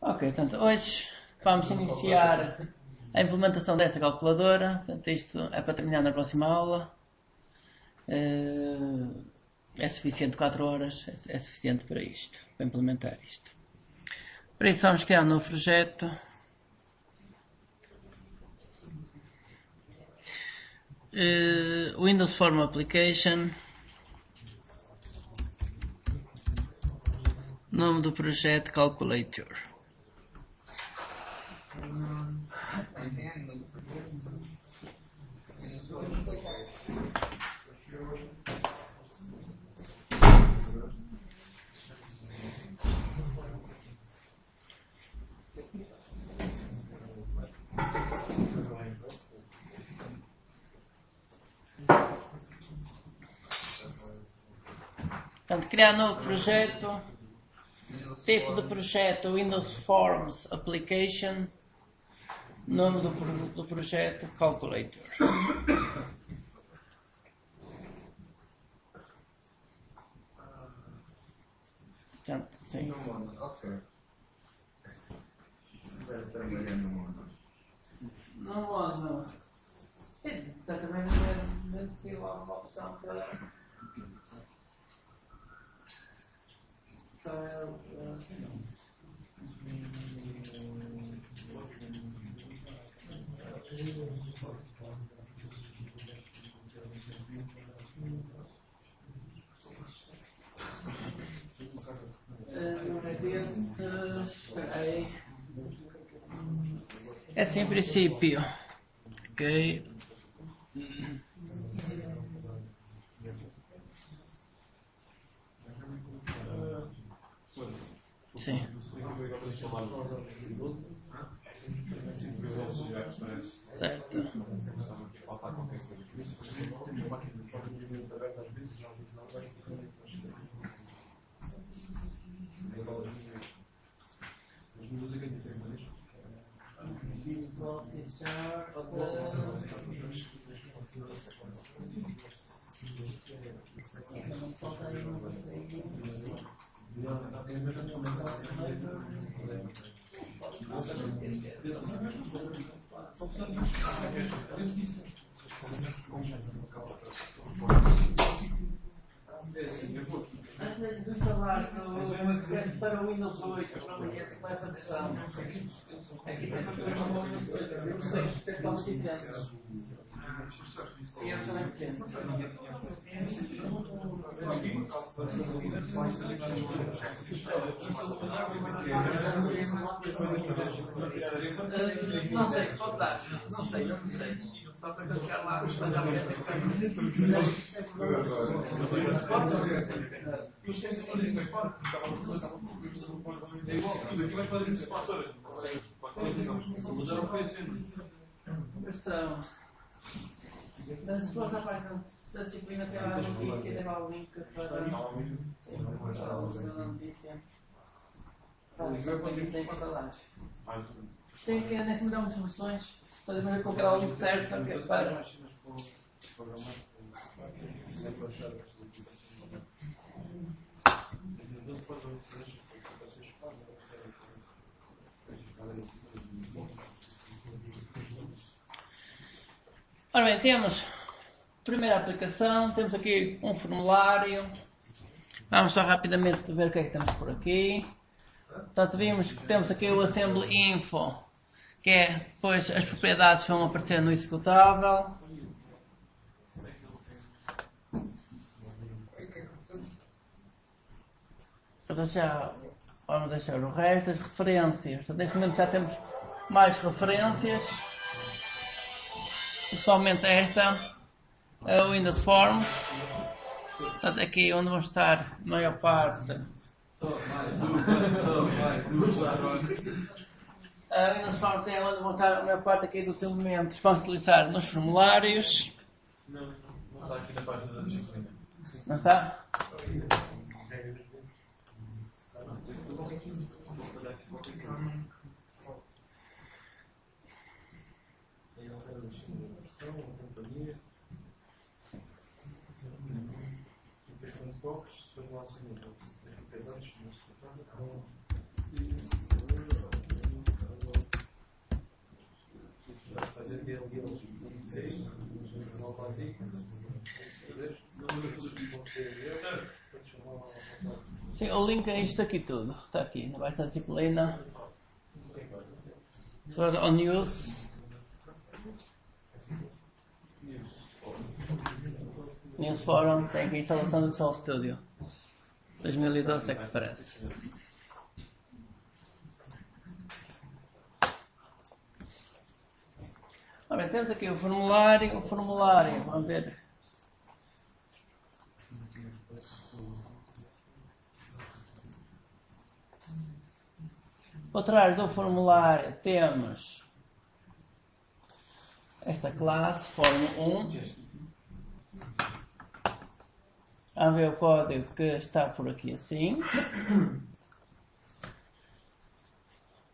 Ok, portanto, hoje vamos iniciar a implementação desta calculadora. Portanto, isto é para terminar na próxima aula. É suficiente 4 horas, é suficiente para isto, para implementar isto. Para isso vamos criar um novo projeto. Windows Form Application. Nome do projeto Calculator. Portanto, criar novo projeto. Tipo de projeto Windows Forms Application. Nome do projeto Calculator. Portanto, sim. Não modo. Sim, também não tem logo uma opção para espera aí. É assim, em princípio. Ok. Sim. Certo. Visual C Sharp. Não falta aí uma coisa aí. Antes de instalar para o Windows 8, para o IS com essa versão, aqui tem para o Windows 8, o Windows 6, tem totalmente diferentes. E é absolutamente diferente. Não sei, pode dar. Não sei. Só para clicar lá, depois já tem que ser. Versão. Mas se fores à página da disciplina, tem lá a notícia, tem lá o link para a notícia. Tem que instalar. Sei que nesse momento há muitas versões. Podem ver colocar o link certo que é para. Ora bem, temos a primeira aplicação, temos aqui um formulário. Vamos só rapidamente ver o que é que temos por aqui. Portanto, vimos que temos aqui o Assembly Info, que é depois as propriedades vão aparecer no executável. Vamos deixar o resto, as referências. Portanto, neste momento já temos mais referências. Principalmente esta, a Windows Forms. Portanto, aqui onde vão estar a maior parte. A Windows Forms é onde vão estar a maior parte aqui dos elementos que vamos utilizar nos formulários. Não está aqui na página da disciplina. Não está? Sim, o link é isto aqui tudo. Está aqui, na baixa disciplina. Se for ao News. News Forum tem aqui a instalação do Visual Studio 2012 Express. Ora, temos aqui o formulário, vamos ver. Por trás do formulário temos esta classe, form 1. Vamos ver o código que está por aqui assim.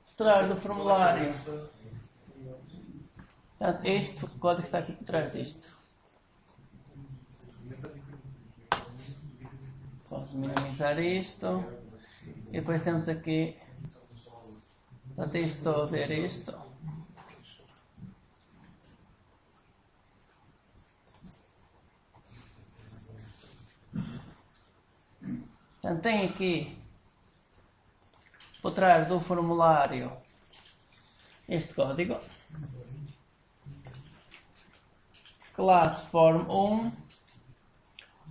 Por trás do formulário. Portanto, este código está aqui por trás disto. Posso minimizar isto. E depois temos aqui. Portanto, estou a ver isto. Portanto, tem aqui por trás do formulário este código. Classe form 1.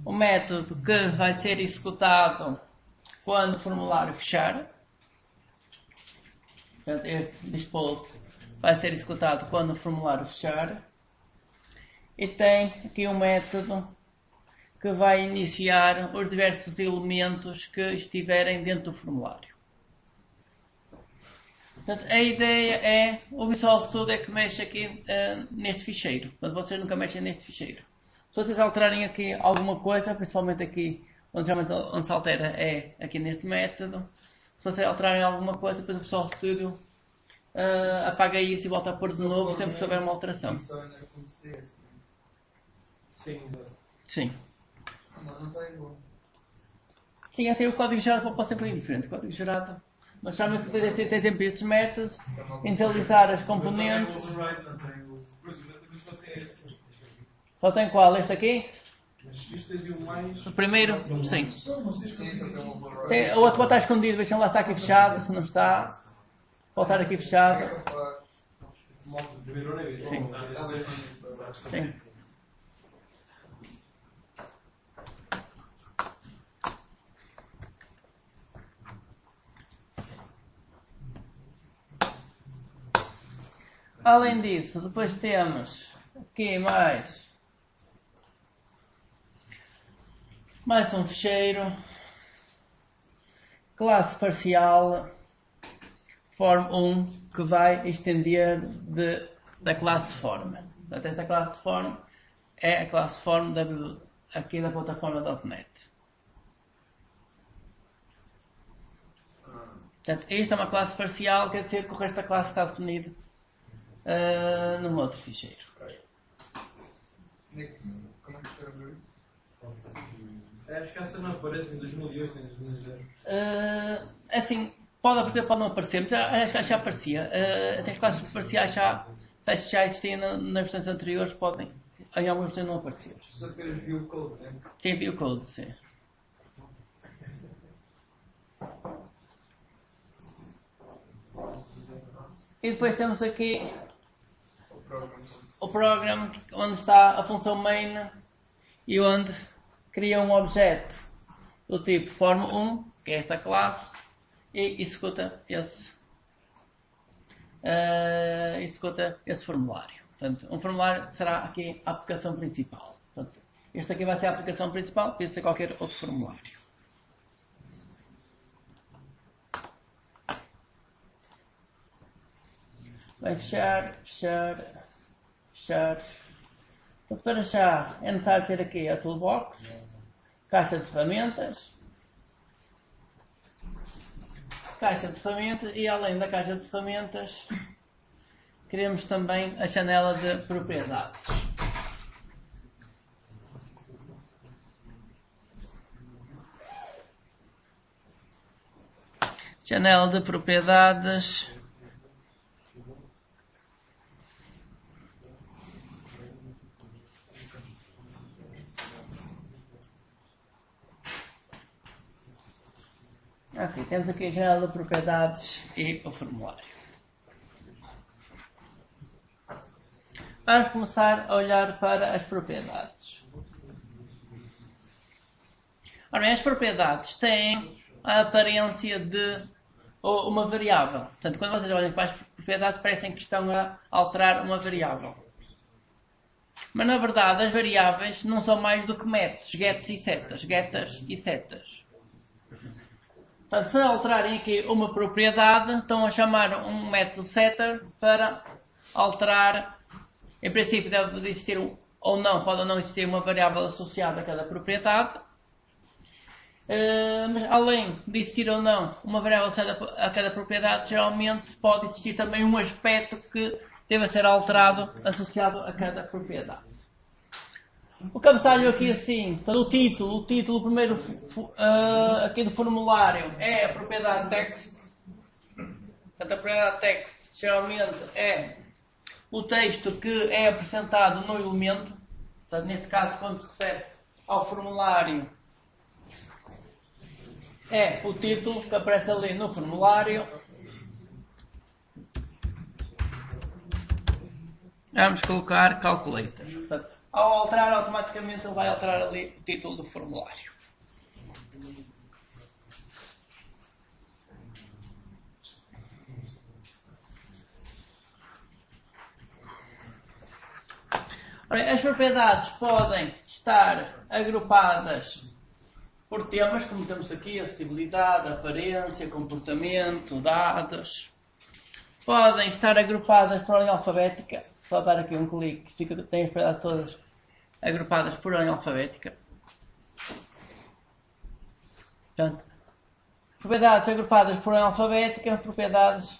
O método que vai ser executado quando o formulário fechar. Portanto, este dispose vai ser executado quando o formulário fechar. E tem aqui um método que vai iniciar os diversos elementos que estiverem dentro do formulário. Portanto, a ideia é, o Visual Studio é que mexe aqui neste ficheiro. Portanto, vocês nunca mexem neste ficheiro. Se vocês alterarem aqui alguma coisa, principalmente aqui onde se altera é aqui neste método. Se vocês alterarem alguma coisa, depois o Visual Studio apaga isso e volta a pôr de novo sempre que houver uma alteração. Sim. Não está igual. Sim, assim o código gerado pode ser um bocadinho diferente. O código gerado, nós sabemos que tem sempre estes métodos, inicializar as componentes. Só tem qual? Este aqui? O primeiro? Sim. Sim, o outro pode estar escondido, vejam lá se está aqui fechado, se não está. Pode estar aqui fechado. Sim. Sim. Além disso, depois temos aqui mais um ficheiro, classe parcial, form 1, que vai estender da classe form. Portanto, esta classe form é a classe form aqui da plataforma .NET. Portanto, esta é uma classe parcial, quer dizer que o resto da classe está definido num outro ficheiro. Como é que escreve isso? Acho que essa não aparece em 2008, em 2010. Assim, pode aparecer, pode não aparecer, mas acho que já aparecia. Essas classes parciais já existiam nas versões anteriores, podem, em algumas versões não aparecer. Só fez view code, né? Sim, view code, sim. E depois temos aqui o programa onde está a função main e onde cria um objeto do tipo form1, que é esta classe, e executa esse formulário. Portanto, um formulário será aqui a aplicação principal. Portanto, este aqui vai ser a aplicação principal, pode ser qualquer outro formulário. Vai fechar. Então, para já é necessário ter aqui a toolbox, caixa de ferramentas, e além da caixa de ferramentas queremos também a janela de propriedades. Janela de propriedades. Ok, temos aqui a janela de propriedades e o formulário. Vamos começar a olhar para as propriedades. Ora bem, as propriedades têm a aparência de uma variável. Portanto, quando vocês olham para as propriedades, parecem que estão a alterar uma variável. Mas, na verdade, as variáveis não são mais do que métodos, gets e setas, getters e setas. Portanto, se alterarem aqui uma propriedade, estão a chamar um método setter para alterar. Em princípio, deve existir ou não, pode ou não existir uma variável associada a cada propriedade. Mas além de existir ou não uma variável associada a cada propriedade, geralmente pode existir também um aspecto que deve ser alterado associado a cada propriedade. O cabeçalho aqui assim, todo o título primeiro aqui do formulário é a propriedade text. Portanto, a propriedade text geralmente é o texto que é apresentado no elemento. Portanto, neste caso, quando se refere ao formulário, é o título que aparece ali no formulário. Vamos colocar calculator. Portanto, ao alterar automaticamente ele vai alterar ali o título do formulário. Ora, as propriedades podem estar agrupadas por temas, como temos aqui, acessibilidade, aparência, comportamento, dados. Podem estar agrupadas por ordem alfabética. Só dar aqui um clique, tem as propriedades todas agrupadas por ordem alfabética. Portanto, propriedades agrupadas por ordem alfabética, propriedades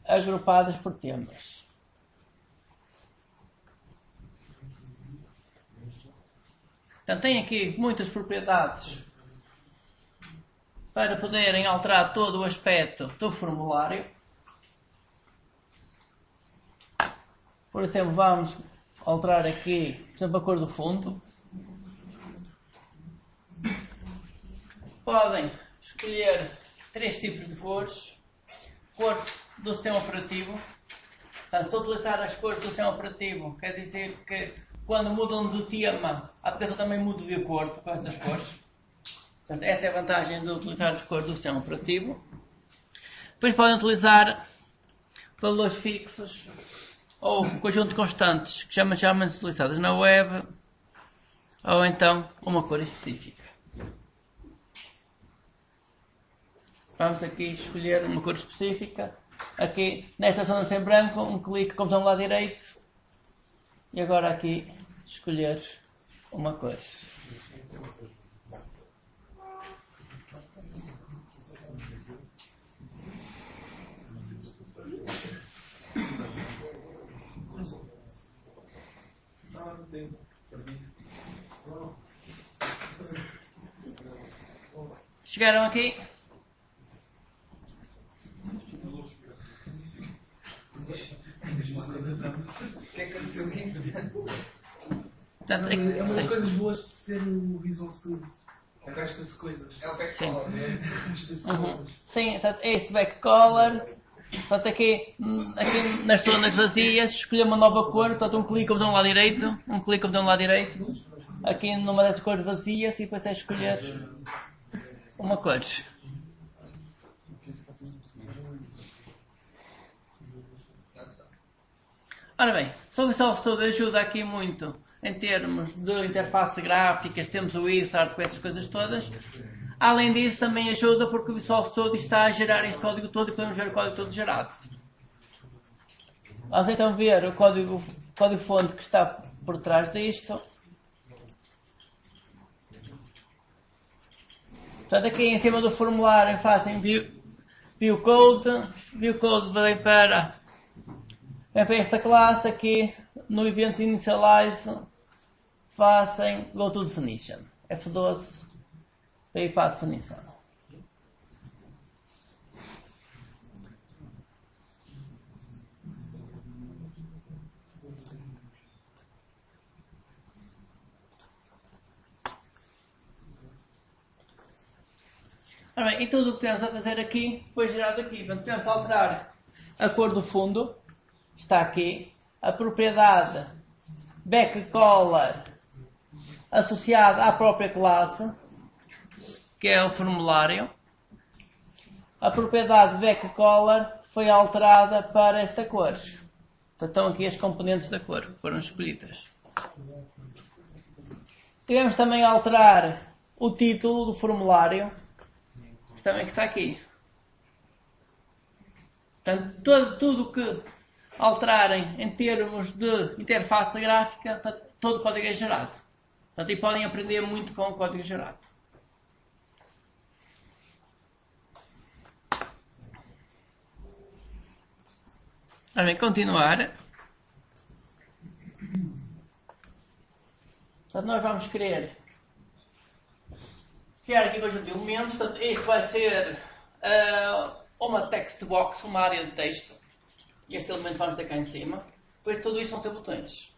agrupadas por temas. Portanto, tem aqui muitas propriedades para poderem alterar todo o aspecto do formulário. Por exemplo, vamos alterar aqui, por exemplo, a cor do fundo. Podem escolher 3 tipos de cores. Cor do sistema operativo. Portanto, se utilizar as cores do sistema operativo, quer dizer que quando mudam de tema, a aplicação também muda de acordo com essas cores. Portanto, essa é a vantagem de utilizar as cores do sistema operativo. Depois podem utilizar valores fixos ou um conjunto de constantes que geralmente utilizadas na web, ou então uma cor específica. Vamos aqui escolher uma cor específica. Aqui nesta zona sem branco, um clique com o botão do lado direito e agora aqui escolher uma cor. Chegaram aqui? O que é que aconteceu com isso? É uma das coisas boas de se ter o Visual Studio. Arrasta-se coisas. É o backcolor, não é? Arrasta-se coisas. Sim, portanto, este backcolor. Portanto, aqui nas zonas vazias, escolher uma nova cor. Portanto, um clique com o botão lá direito. Um clique com o botão lá direito. Aqui numa das cores vazias e depois é escolher uma cor. Ora bem, o Visual Studio ajuda aqui muito em termos de interface gráficas, temos o Wizard com essas coisas todas. Além disso, também ajuda porque o Visual Studio está a gerar este código todo e podemos ver o código todo gerado. Vamos então ver o código-fonte que está por trás disto. Portanto, aqui em cima do formulário fazem view code. View code vem para esta classe aqui. No evento initialize fazem go to definition. F12 para ir para a definição. Ora bem, e tudo o que temos a fazer aqui foi gerado aqui. Portanto, temos a alterar a cor do fundo, está aqui, a propriedade backcolor associada à própria classe, que é o formulário. A propriedade backcolor foi alterada para esta cor. Então, estão aqui as componentes da cor que foram escolhidas. Tivemos também a alterar o título do formulário, que também está aqui. Portanto, tudo que alterarem em termos de interface gráfica, todo o código é gerado. Portanto, e podem aprender muito com o código gerado. Vamos continuar. Portanto, nós vamos querer criar aqui um conjunto de elementos. Portanto, este vai ser uma text box, uma área de texto. E este elemento vamos ter cá em cima. Depois tudo isto vão ser botões.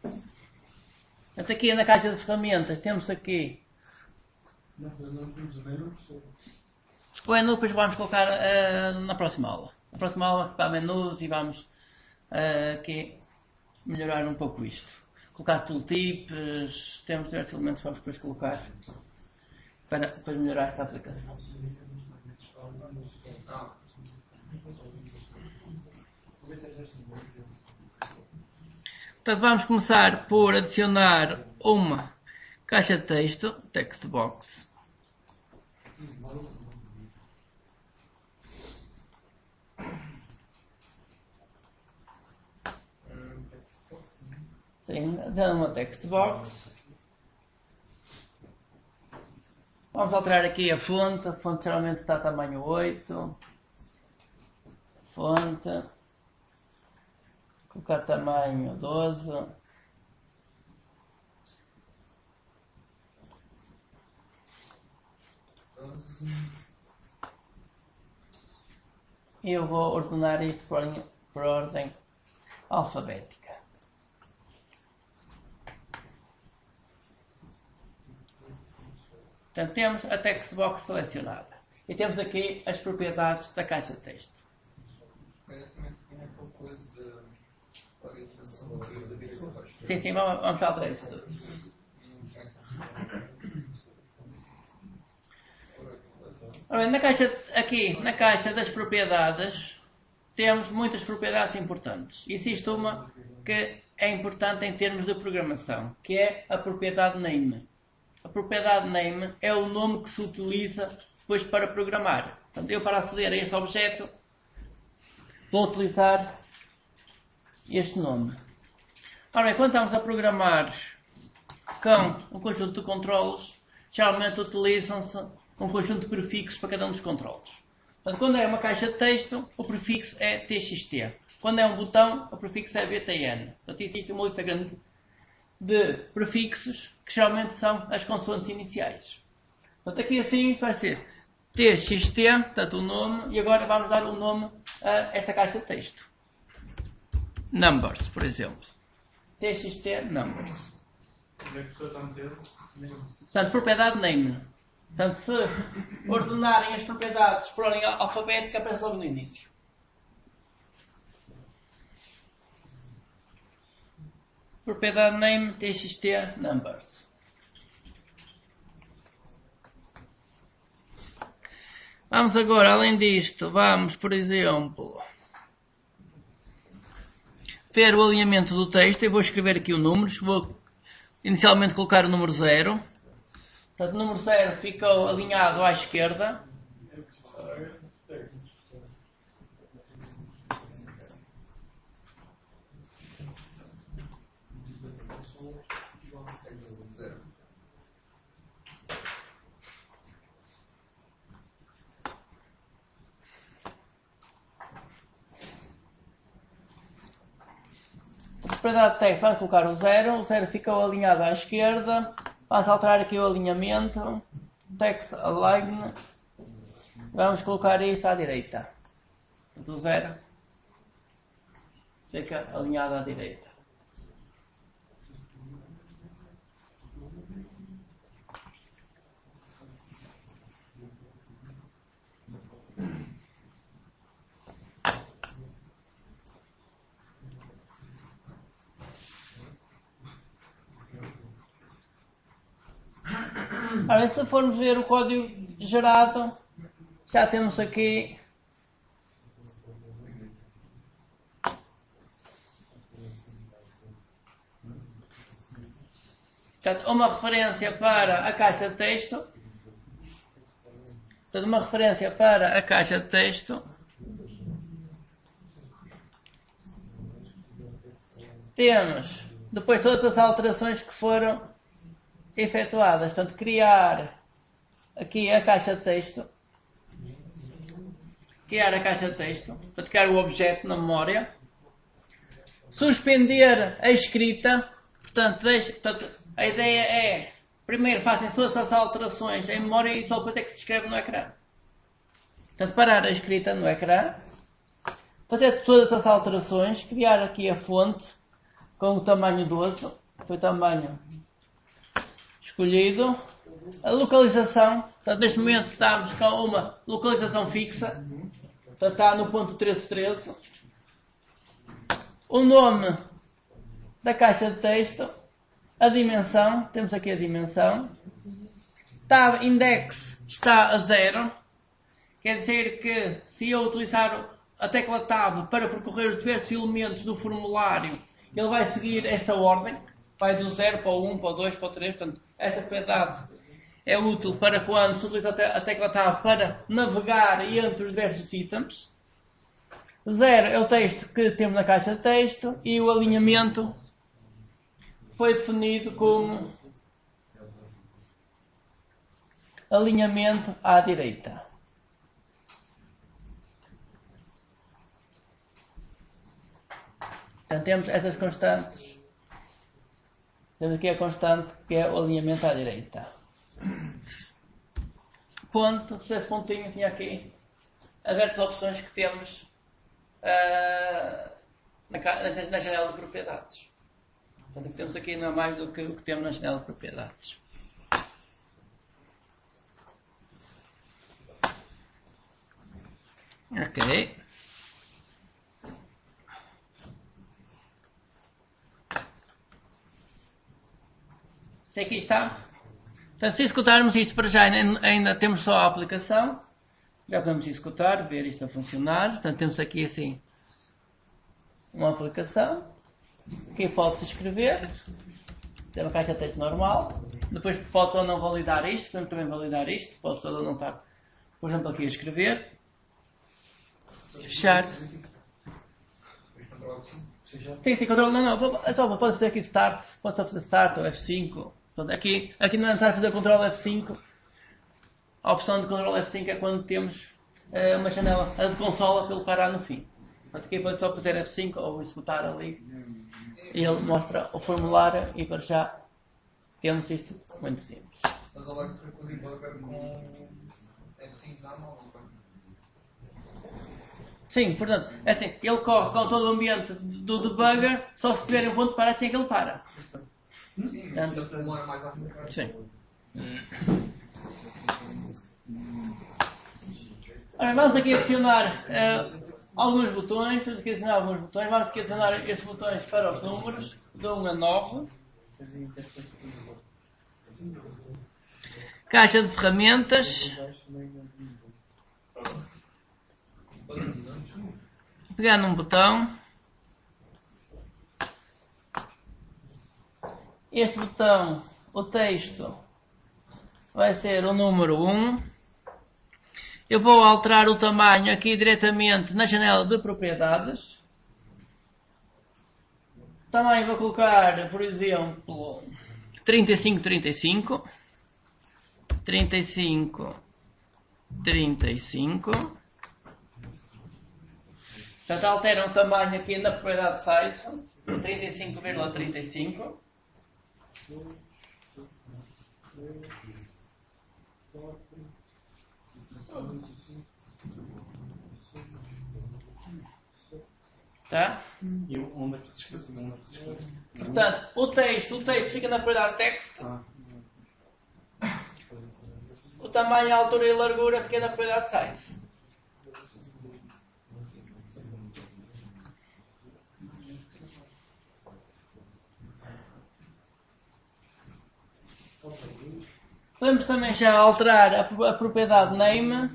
Portanto, aqui na caixa de ferramentas temos aqui Não temos o menu. o menu, depois vamos colocar na próxima aula. Na próxima aula vamos colocar menus e vamos aqui melhorar um pouco isto. Colocar tooltips, temos diversos elementos que vamos depois colocar para depois melhorar esta aplicação. Portanto, vamos começar por adicionar uma caixa de texto, text box. Sim, adicionar uma text box. Vamos alterar aqui a fonte geralmente está tamanho 8. Fonte. Colocar tamanho 12. E eu vou ordenar isto por ordem alfabética. Portanto, temos a text box selecionada. E temos aqui as propriedades da caixa de texto. Sim, vamos alterar isso tudo. Aqui na caixa das propriedades temos muitas propriedades importantes. Existe uma que é importante em termos de programação, que é a propriedade name. A propriedade name é o nome que se utiliza depois para programar. Portanto, eu para aceder a este objeto vou utilizar este nome. Ora bem, quando estamos a programar com um conjunto de controles, geralmente utilizam-se um conjunto de prefixos para cada um dos controles. Portanto, quando é uma caixa de texto, o prefixo é TXT. Quando é um botão, o prefixo é BTN. Portanto, existe uma lista grande de prefixos que geralmente são as consoantes iniciais. Portanto, aqui assim vai ser TXT, portanto o nome, e agora vamos dar um nome a esta caixa de texto. Numbers, por exemplo. TXT Numbers. Onde é que a pessoa está a meter? Portanto, propriedade name. Portanto, se ordenarem as propriedades por ordem alfabética, aparece logo no início. Propriedade name TXT Numbers. Vamos agora, além disto, vamos, por exemplo, ver o alinhamento do texto. Eu vou escrever aqui o número. Vou inicialmente colocar o número 0. Portanto, o número 0 ficou alinhado à esquerda. Propriedade de texto, vamos colocar o 0 ficou alinhado à esquerda, vamos alterar aqui o alinhamento, text align, vamos colocar isto à direita, o 0 fica alinhado à direita. Ora, se formos ver o código gerado, já temos aqui portanto, uma referência para a caixa de texto. Portanto, uma referência para a caixa de texto. Temos depois todas as alterações que foram efetuadas. Portanto, criar aqui a caixa de texto. Criar a caixa de texto. Portanto, criar o objeto na memória. Suspender a escrita. Portanto, a ideia é, primeiro fazem todas as alterações em memória e só depois é que se escreve no ecrã. Portanto, parar a escrita no ecrã. Fazer todas as alterações. Criar aqui a fonte com o tamanho 12. Foi o tamanho escolhido. A localização. Portanto, neste momento estamos com uma localização fixa. Portanto, está no ponto 1313. O nome da caixa de texto. A dimensão. Temos aqui a dimensão. Tab index está a 0. Quer dizer que se eu utilizar a tecla Tab para percorrer os diversos elementos do formulário, ele vai seguir esta ordem. Vai do 0 para o 1, para o 2, para o 3. Portanto, esta propriedade é útil para quando se utiliza a tecla Tab para navegar entre os diversos itens. 0 é o texto que temos na caixa de texto e o alinhamento foi definido como alinhamento à direita. Portanto, temos essas constantes. Temos aqui a constante que é o alinhamento à direita. Ponto, se esse pontinho tinha aqui as diversas opções que temos na janela de propriedades. Portanto, o que temos aqui não é mais do que o que temos na janela de propriedades. Ok. Aqui está. Portanto, se executarmos isto para já, ainda temos só a aplicação. Já podemos executar, ver isto a funcionar. Portanto, temos aqui assim uma aplicação. Aqui pode-se escrever. Tem uma caixa de texto normal. Depois pode ou não validar isto. Podemos também validar isto. Pode ou não estar, por exemplo, aqui a escrever. Fechar. Sim, controle. Não. Só pode fazer aqui start. Pode só fazer start ou F5. Portanto, aqui não é necessário fazer Ctrl F5. A opção de Ctrl F5 é quando temos uma janela de consola para ele parar no fim. Portanto, aqui pode só fazer F5 ou executar ali. E ele mostra o formulário e para já temos isto muito simples. Mas olha que o debugger com F5 normal. Sim, portanto, é assim, ele corre com todo o ambiente do debugger, só se tiver um ponto de parar assim é que ele para. Sim, mas demora mais a ficar. Sim. Ora, vamos aqui adicionar alguns botões. Vamos aqui adicionar alguns botões. Vamos aqui adicionar estes botões para os números, de 1 a 9. Caixa de ferramentas. Pegar num botão. Este botão, o texto, vai ser o número 1. Eu vou alterar o tamanho aqui diretamente na janela de propriedades. Também vou colocar, por exemplo, 35. Portanto, altera o tamanho aqui na propriedade size, 35,35. Tá? E onde é que se escreve? Portanto, o texto fica na propriedade text. O tamanho, a altura e a largura fica na propriedade size. Podemos também já alterar a propriedade name.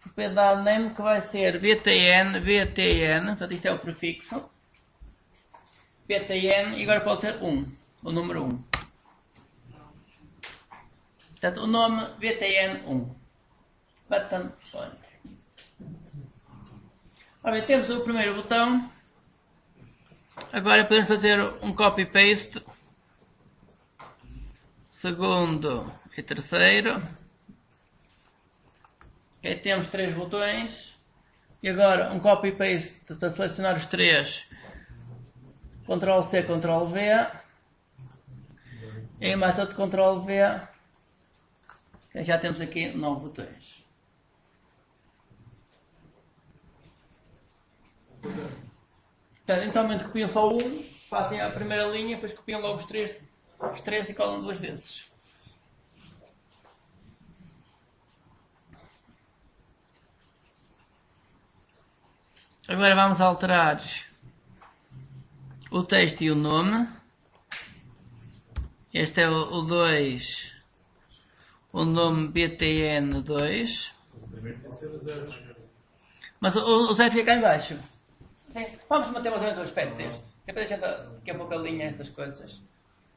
Propriedade name que vai ser VTN, portanto isto é o prefixo. VTN e agora pode ser 1, o número 1. Portanto, o nome VTN1. Button Phone. Ora bem, temos o primeiro botão. Agora podemos fazer um copy-paste. Segundo e terceiro. Okay, temos 3 botões. E agora um copy-paste para selecionar os 3. Ctrl+C, Ctrl+V. E mais outro Ctrl+V. Já temos aqui 9 botões. Portanto, inicialmente copiam só um, fazem a primeira linha, depois copiam logo os três e colam 2 vezes. Agora vamos alterar o texto e o nome. Este é o 2, o nome BTN2. Mas o Zé fica cá em baixo. Sim. Vamos manter mais ou menos o aspecto deste. Depois a gente daqui a pouco alinha estas coisas de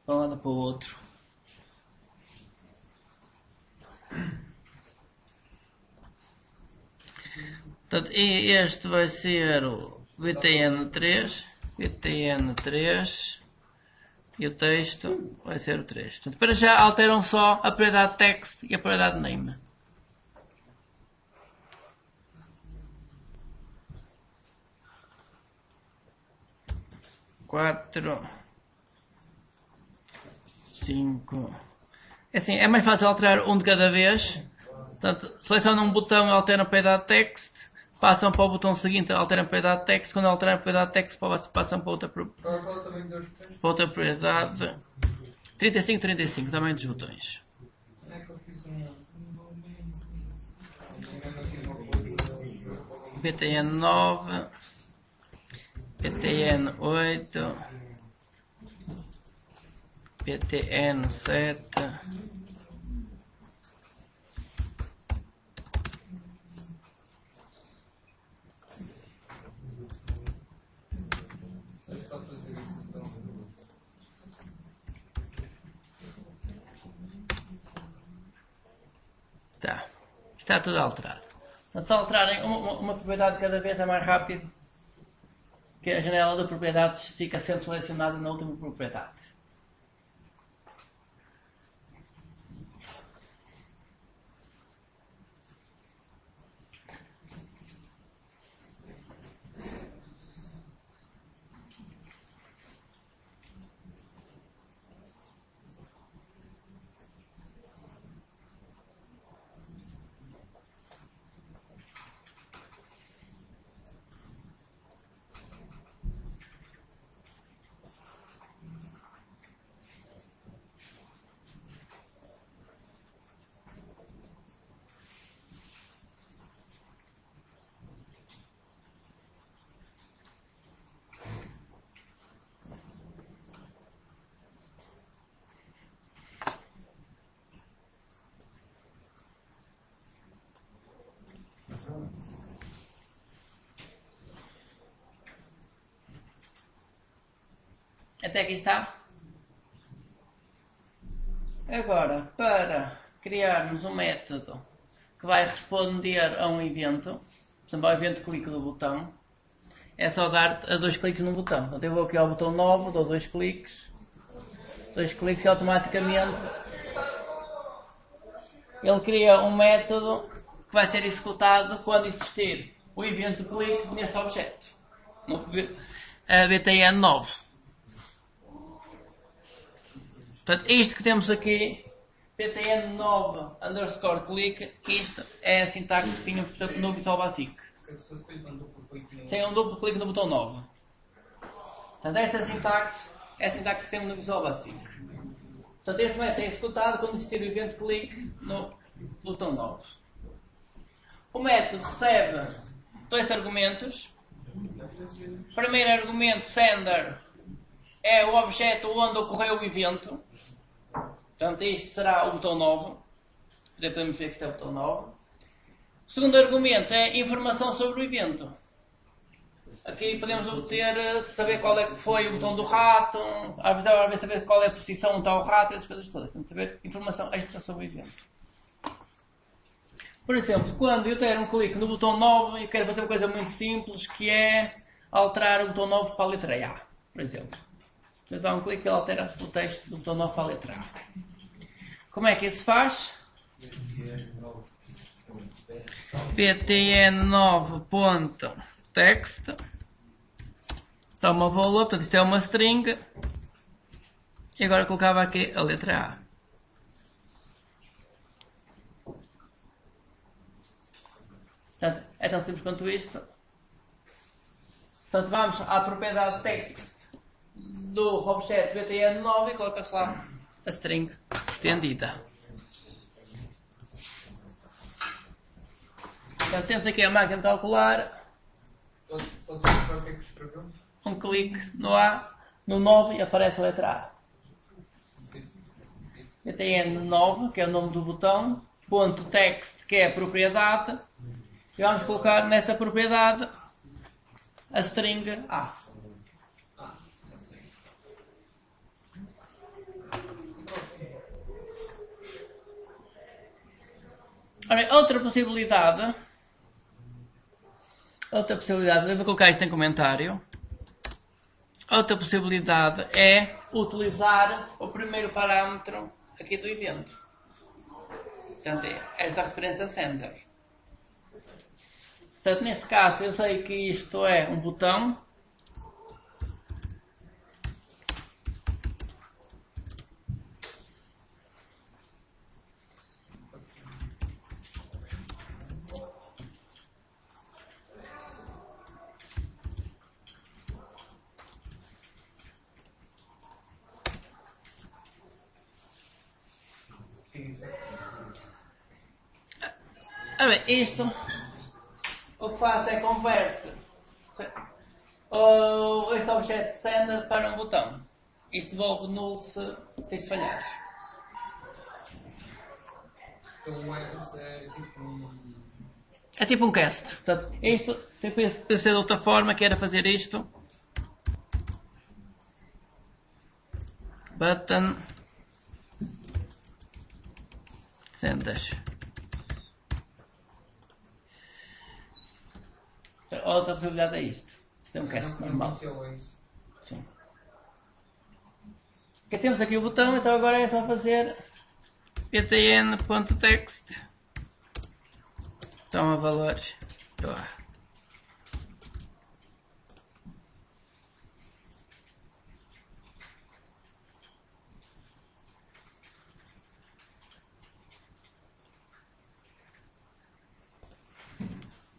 um lado para o outro. Portanto, este vai ser o BTN3 e o texto vai ser o 3. Portanto, para já alteram só a propriedade text e a propriedade name. Quatro, 5. Assim, é mais fácil alterar um de cada vez. Portanto, selecionam um botão e alteram a propriedade text. Passam para o botão seguinte, alteram a propriedade text. Quando alteram a propriedade text, passam para outra propriedade. 35, tamanho dos botões. BTN9, BTN8, BTN7. Tá. Está tudo alterado. Se alterarem uma propriedade cada vez é mais rápido, que a janela de propriedades fica sempre selecionada na última propriedade. Até aqui está. Agora, para criarmos um método que vai responder a um evento, por exemplo, ao evento clique do botão, é só dar a 2 cliques no botão. Então eu vou aqui ao botão novo, dou 2 cliques e automaticamente ele cria um método que vai ser executado quando existir o evento clique neste objeto, no BTN9. Portanto, isto que temos aqui, BTN9 _ click, isto é a sintaxe que tínhamos no Visual Basic. Sem um duplo clique no botão 9. Portanto, esta sintaxe é a sintaxe que temos no Visual Basic. Portanto, este método é executado quando existir o evento click no botão 9. O método recebe 2 argumentos. O primeiro argumento, sender, é o objeto onde ocorreu o evento. Portanto, isto será o botão 9. Podemos ver que isto é o botão 9. O segundo argumento é informação sobre o evento. Aqui podemos obter, saber qual é que foi o botão do rato, às vezes saber qual é a posição onde está o rato, essas coisas todas. Portanto, saber informação extra sobre o evento. Por exemplo, quando eu der um clique no botão 9, eu quero fazer uma coisa muito simples, que é alterar o botão 9 para a letra A, por exemplo. Eu dou um clique e ele altera o texto do botão 9 para a letra A. Como é que isso se faz? btn9.text toma valor, portanto isto é uma string, e agora colocava aqui a letra A. Portanto, é tão simples quanto isto. Portanto, vamos à propriedade text do objeto btn9 e coloca-se lá a string estendida. Portanto, temos aqui a máquina de calcular. Pode explicar o que é que escreveu? Um clique no A, no 9 e aparece a letra A. btn9, que é o nome do botão, ponto text, que é a propriedade, e vamos colocar nessa propriedade a string A. Ora, outra possibilidade, devo colocar isto em comentário. Outra possibilidade é utilizar o primeiro parâmetro aqui do evento. Portanto, esta referência sender. Portanto, neste caso, eu sei que isto é um botão. Ora bem, isto o que faz é converte este objeto sender para um botão. Isto devolve null se isto falhar. Então é tipo um... É tipo um cast. Portanto, isto pode ser de outra forma, que era fazer isto. Button sender. Outra possibilidade é isto. Isto é um cast normal. Sim. Porque temos aqui o botão, então agora é só fazer btn.text toma valor do A.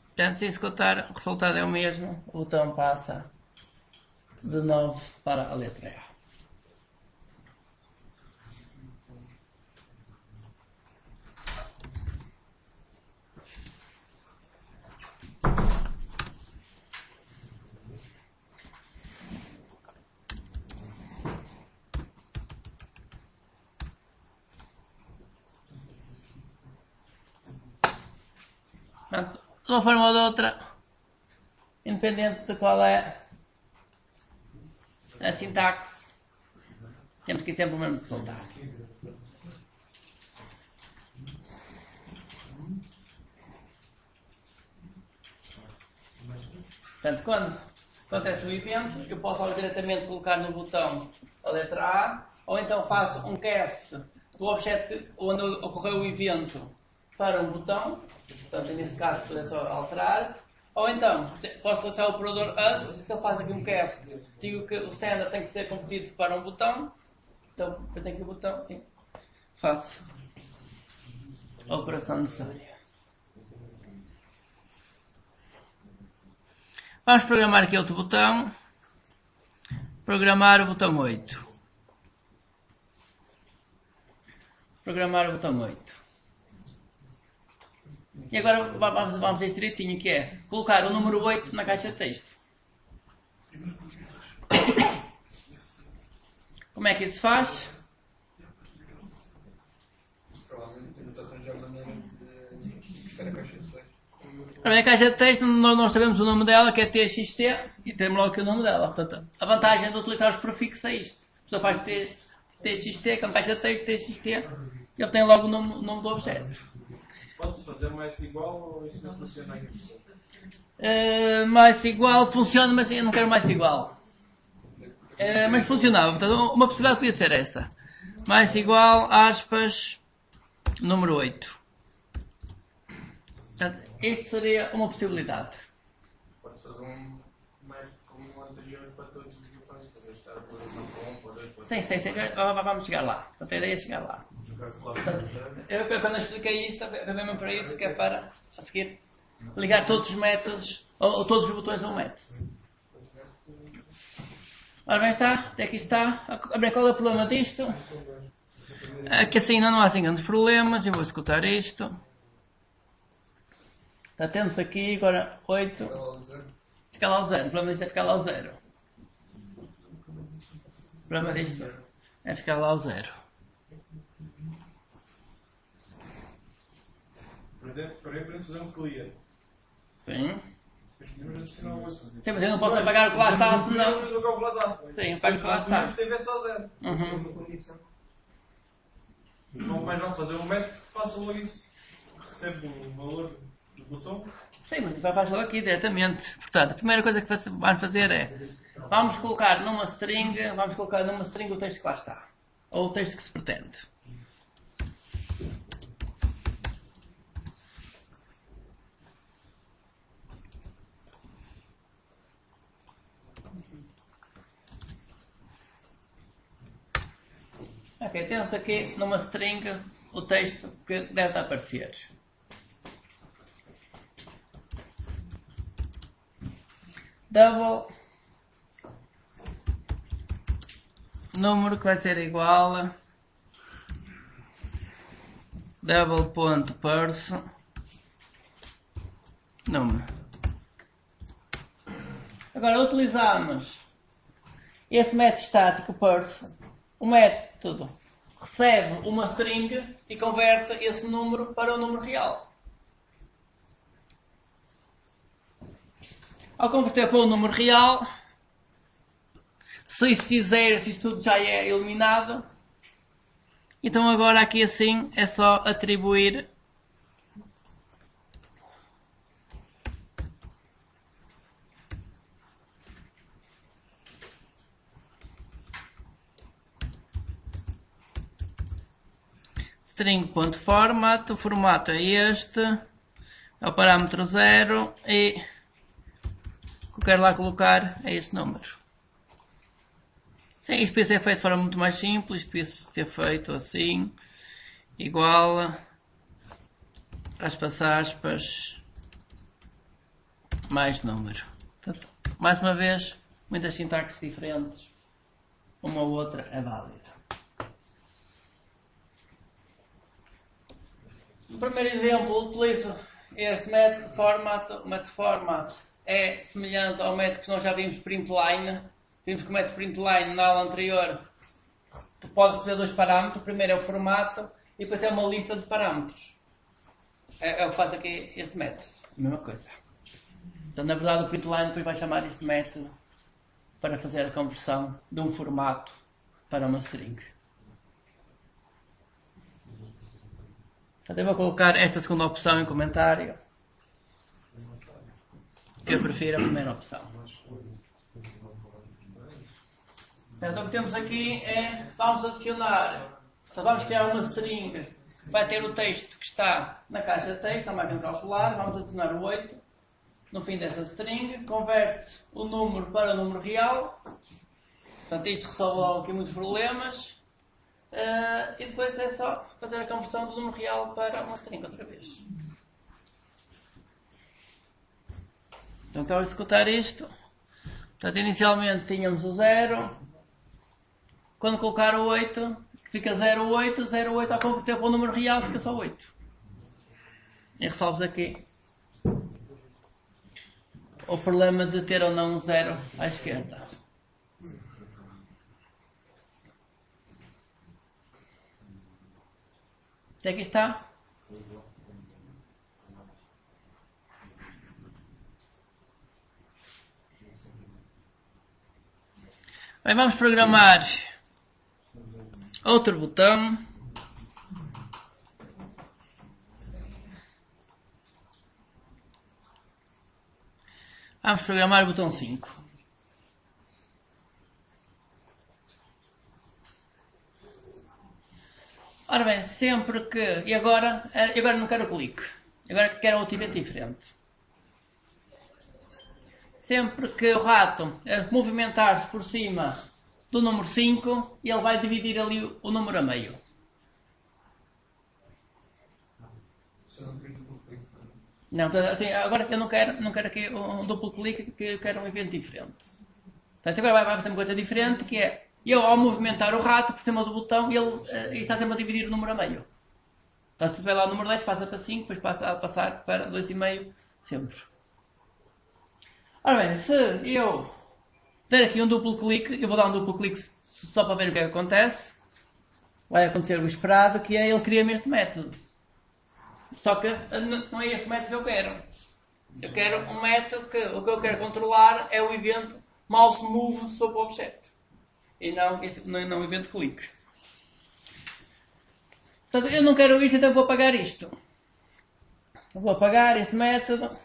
Portanto, se executar, o resultado é o mesmo. O botão passa de 9 para a letra A. Portanto, de uma forma ou de outra, independente de qual é a sintaxe, temos que ter sempre o mesmo resultado. Portanto, quando acontece o evento, eu posso diretamente colocar no botão a letra A, ou então faço um cast do objeto onde ocorreu o evento para um botão. Portanto, nesse caso, poder só alterar. Ou então, posso lançar o operador as, que ele faz aqui um cast. Digo que o sender tem que ser convertido para um botão. Então, eu tenho aqui o botão e faço a operação necessária. Vamos programar aqui outro botão. Programar o botão 8. Programar o botão 8. E agora vamos a este direitinho, que é colocar o número 8 na caixa de texto. Como é que isso se faz? Espera a caixa de texto. Ora bem, a caixa de texto, nós sabemos o nome dela, que é TXT, e temos logo aqui o nome dela. Portanto, a vantagem de utilizar os prefixos é isto. A pessoa faz TXT, com caixa de texto, TXT, e ele tem logo o nome do objeto. Pode-se fazer mais igual ou isso não funciona ainda? Mais igual funciona, mas eu não quero mais igual. Mas funcionava. Portanto, uma possibilidade podia ser essa. Mais igual, aspas, número 8. Portanto, isto seria uma possibilidade. Pode-se fazer um mais como o anterior para todos os botões, para estar a pôr para um, para dois, para Sim. Vamos chegar lá. Portanto, a ideia é chegar lá. Quando eu expliquei isto, é mesmo para isso, que é para, a seguir, ligar todos os métodos, ou todos os botões a um método. Ora bem, está. Aqui está. Qual é o problema disto? Que assim ainda não há assim grandes problemas. Eu vou executar isto. Temos aqui agora 8. Fica lá ao 0. O problema disto é ficar lá ao 0. O problema disto é ficar lá ao 0. Para aí fazer um clear. Sim. Sim, Sim, mas eu não posso apagar o que lá está, senão... Sim, apago o que lá está. Mas TV só 0. Não mais não fazer um método que faça logo isso. Recebe o valor do botão. Sim, mas vai fazer aqui diretamente. Portanto, a primeira coisa que vamos fazer é... Vamos colocar numa string o texto que lá está. Ou o texto que se pretende. Ok, temos aqui numa string o texto que deve aparecer. Double número que vai ser igual a double.parse número. Agora utilizamos este método estático parse. O método recebe uma string e converte esse número para o número real. Ao converter para o número real, se isto quiser, se isto tudo já é eliminado, então agora aqui assim é só atribuir string.format, o formato é este, é o parâmetro 0 e o que eu quero lá colocar é este número. Sim, isto podia ser feito de forma muito mais simples, podia ser feito assim, igual, aspas, mais número. Portanto, mais uma vez, muitas sintaxes diferentes, uma ou outra é válida. No primeiro exemplo, utilizo este método format. O método format é semelhante ao método que nós já vimos println. Vimos que o método println na aula anterior pode receber dois parâmetros. O primeiro é o formato e depois é uma lista de parâmetros. É o que faz aqui este método. A mesma coisa. Então, na verdade, o println depois vai chamar este método para fazer a conversão de um formato para uma string. Então, eu vou colocar esta segunda opção em comentário. Eu prefiro a primeira opção. Então, o que temos aqui é, vamos adicionar, então vamos criar uma string que vai ter o texto que está na caixa de texto, na máquina calcular, vamos adicionar o 8 no fim dessa string, converte o número para o número real, portanto isto resolve logo aqui muitos problemas, e depois é só fazer a conversão do número real para uma string outra vez. Então, ao executar isto, portanto, inicialmente tínhamos o 0, quando colocar o 8, fica 0,8, 0,8 ao converter para o número real fica só 8. E resolves aqui o problema de ter ou não um 0 à esquerda. E aqui está. Bem, vamos programar outro botão. Vamos programar o botão 5. Ora bem, sempre que... E agora não quero o clique. Agora quero outro evento diferente. Sempre que o rato movimentar-se por cima do número 5, ele vai dividir ali o número a meio. Não, assim, agora eu não quero aqui um duplo clique, que eu quero um evento diferente. Portanto, agora vai fazer uma coisa diferente, que é eu, ao movimentar o rato por cima do botão, ele está sempre a dividir o número a meio. Então, se tiver lá o número 10, passa para 5, depois passa a passar para 2,5, sempre. Ora bem, se eu der aqui um duplo clique, eu vou dar um duplo clique só para ver o que é que acontece. Vai acontecer o esperado, que é ele cria-me este método. Só que não é este método que eu quero. Eu quero um método que o que eu quero controlar é o evento mouse move sobre o objeto. E não o evento clique. Portanto, eu não quero isto, então vou apagar isto. Vou apagar este método.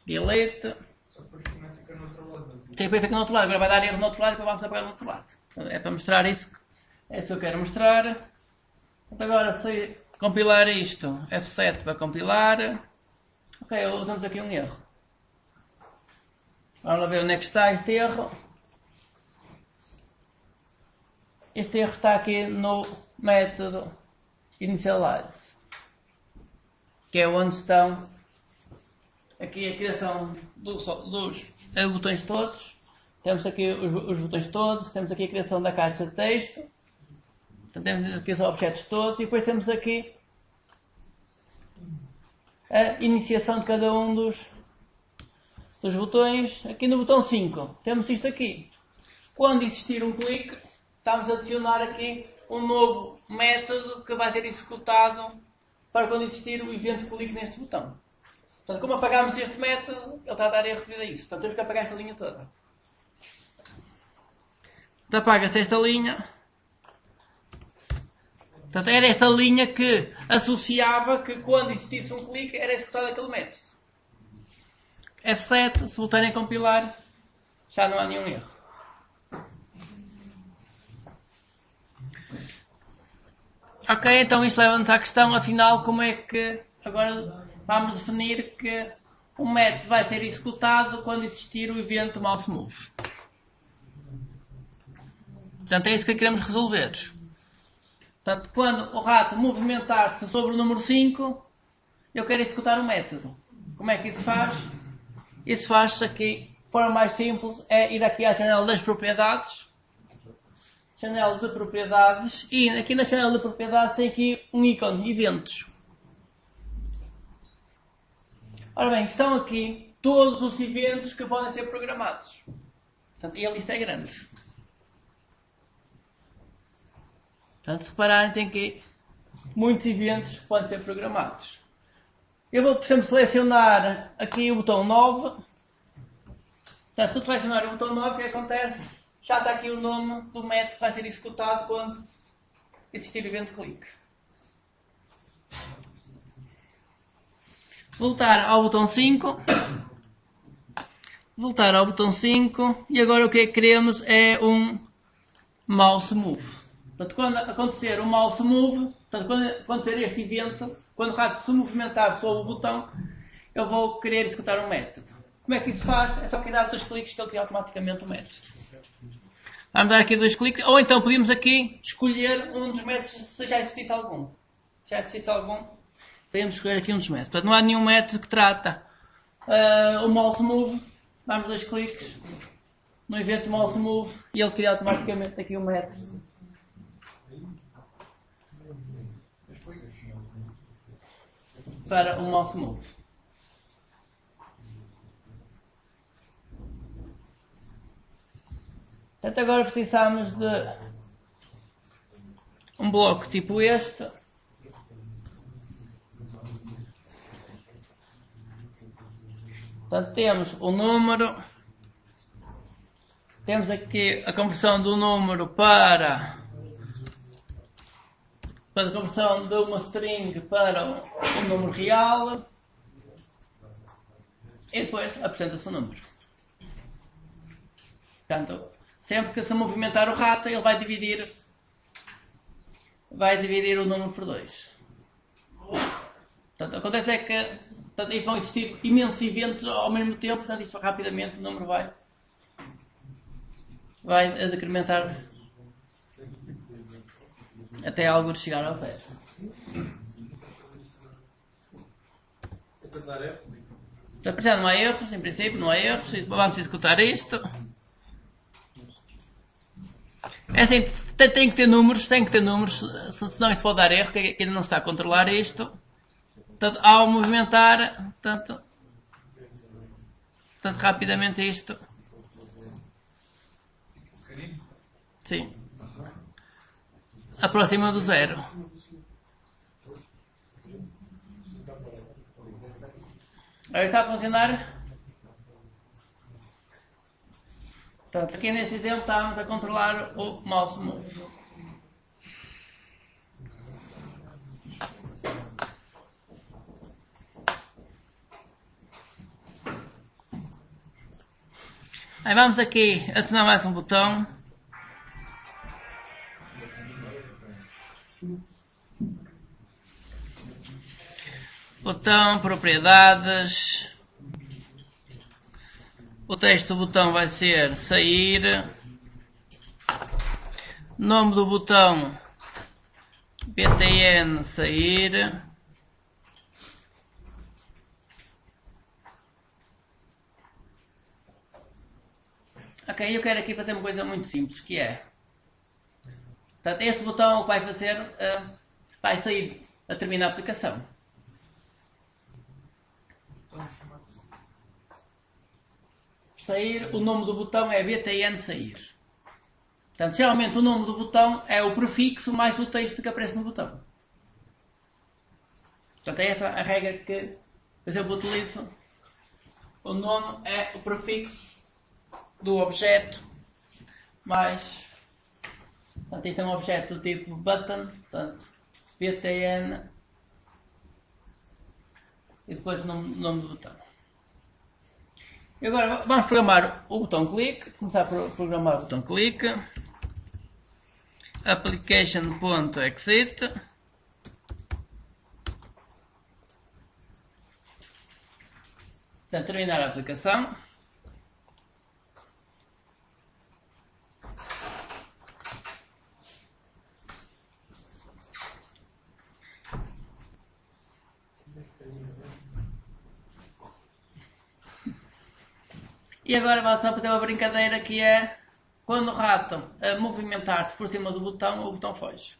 Delete. Só porque não fica no outro lado. Sim, depois fica no outro lado. Agora vai dar erro no outro lado e depois vamos apagar no outro lado. É para mostrar isso. É isso que eu quero mostrar. Agora, se compilar isto, F7 para compilar. Ok, temos aqui um erro. Vamos lá ver onde é que está este erro. Este erro está aqui no método initialize, que é onde estão aqui a criação dos botões todos. Temos aqui os botões todos, temos aqui a criação da caixa de texto, temos aqui os objetos todos e depois temos aqui a iniciação de cada um dos botões. Aqui no botão 5 temos isto aqui. Quando existir um clique, estamos a adicionar aqui um novo método que vai ser executado para quando existir o evento clique neste botão. Portanto, como apagámos este método, ele está a dar erro devido a isso. Portanto, temos que apagar esta linha toda. Então, apaga-se esta linha. Portanto, era esta linha que associava que quando existisse um clique era executado aquele método. F7, se voltarem a compilar, já não há nenhum erro. Ok, então isto leva-nos à questão, afinal, como é que agora vamos definir que um método vai ser executado quando existir o evento mouse move. Portanto, é isso que queremos resolver. Portanto, quando o rato movimentar-se sobre o número 5, eu quero executar o método. Como é que isso faz? Isso faz-se aqui, de forma mais simples, é ir aqui à janela das propriedades. Janela de propriedades. E aqui na janela de propriedades tem aqui um ícone, eventos. Ora bem, estão aqui todos os eventos que podem ser programados. Portanto, e a lista é grande. Portanto, se repararem, tem aqui muitos eventos que podem ser programados. Eu vou, por exemplo, selecionar aqui o botão 9. Portanto, se selecionar o botão 9, o que acontece? Já está aqui o nome do método que vai ser executado quando existir o evento clique. Voltar ao botão 5. Voltar ao botão 5. E agora o que é que queremos é um mouse move. Portanto, quando acontecer o mouse move, portanto, quando acontecer este evento, quando o rato se movimentar sobre o botão, eu vou querer executar um método. Como é que isso faz? É só que dar 2 cliques que ele cria automaticamente o método. Vamos dar aqui 2 cliques, ou então podíamos aqui escolher um dos métodos se já existisse algum. Se já existisse algum, podemos escolher aqui um dos métodos. Portanto, não há nenhum método que trata o mouse move. Damos 2 cliques no evento mouse move e ele cria automaticamente aqui um método. Para o mouse move. Portanto, agora precisamos de um bloco tipo este. Portanto, temos o número, temos aqui a conversão do número para a conversão de uma string para um número real e depois apresenta-se o número. Portanto, sempre que se movimentar o rato, ele vai dividir o número por 2. Portanto, acontece é que isto vão existir imensos eventos ao mesmo tempo, portanto, isto rapidamente o número vai decrementar até algo de chegar ao 0. Portanto, não há erros, em princípio, não há erros. Vamos executar isto. É assim, tem que ter números, senão isto pode dar erro, que ainda não está a controlar isto. Portanto, ao movimentar, portanto rapidamente isto. Sim. Aproxima do 0. Agora está a funcionar? Portanto, aqui nesse exemplo estamos a controlar o mouse move. Aí vamos aqui adicionar mais um botão. Botão, propriedades. O texto do botão vai ser sair. Nome do botão btn sair. Ok, eu quero aqui fazer uma coisa muito simples, que é, portanto, este botão o que vai fazer, vai sair a terminar a aplicação. Sair, o nome do botão é btn sair. Portanto, geralmente o nome do botão é o prefixo mais o texto que aparece no botão. Portanto, é essa a regra que, por exemplo, utilizo. O nome é o prefixo do objeto mais, portanto, isto é um objeto do tipo button, portanto, btn e depois o nome do botão. E agora vamos programar o botão clique, começar a programar o botão clique, application.exit, portanto, terminar a aplicação. E agora vamos fazer uma brincadeira que é quando o rato movimentar-se por cima do botão, o botão foge.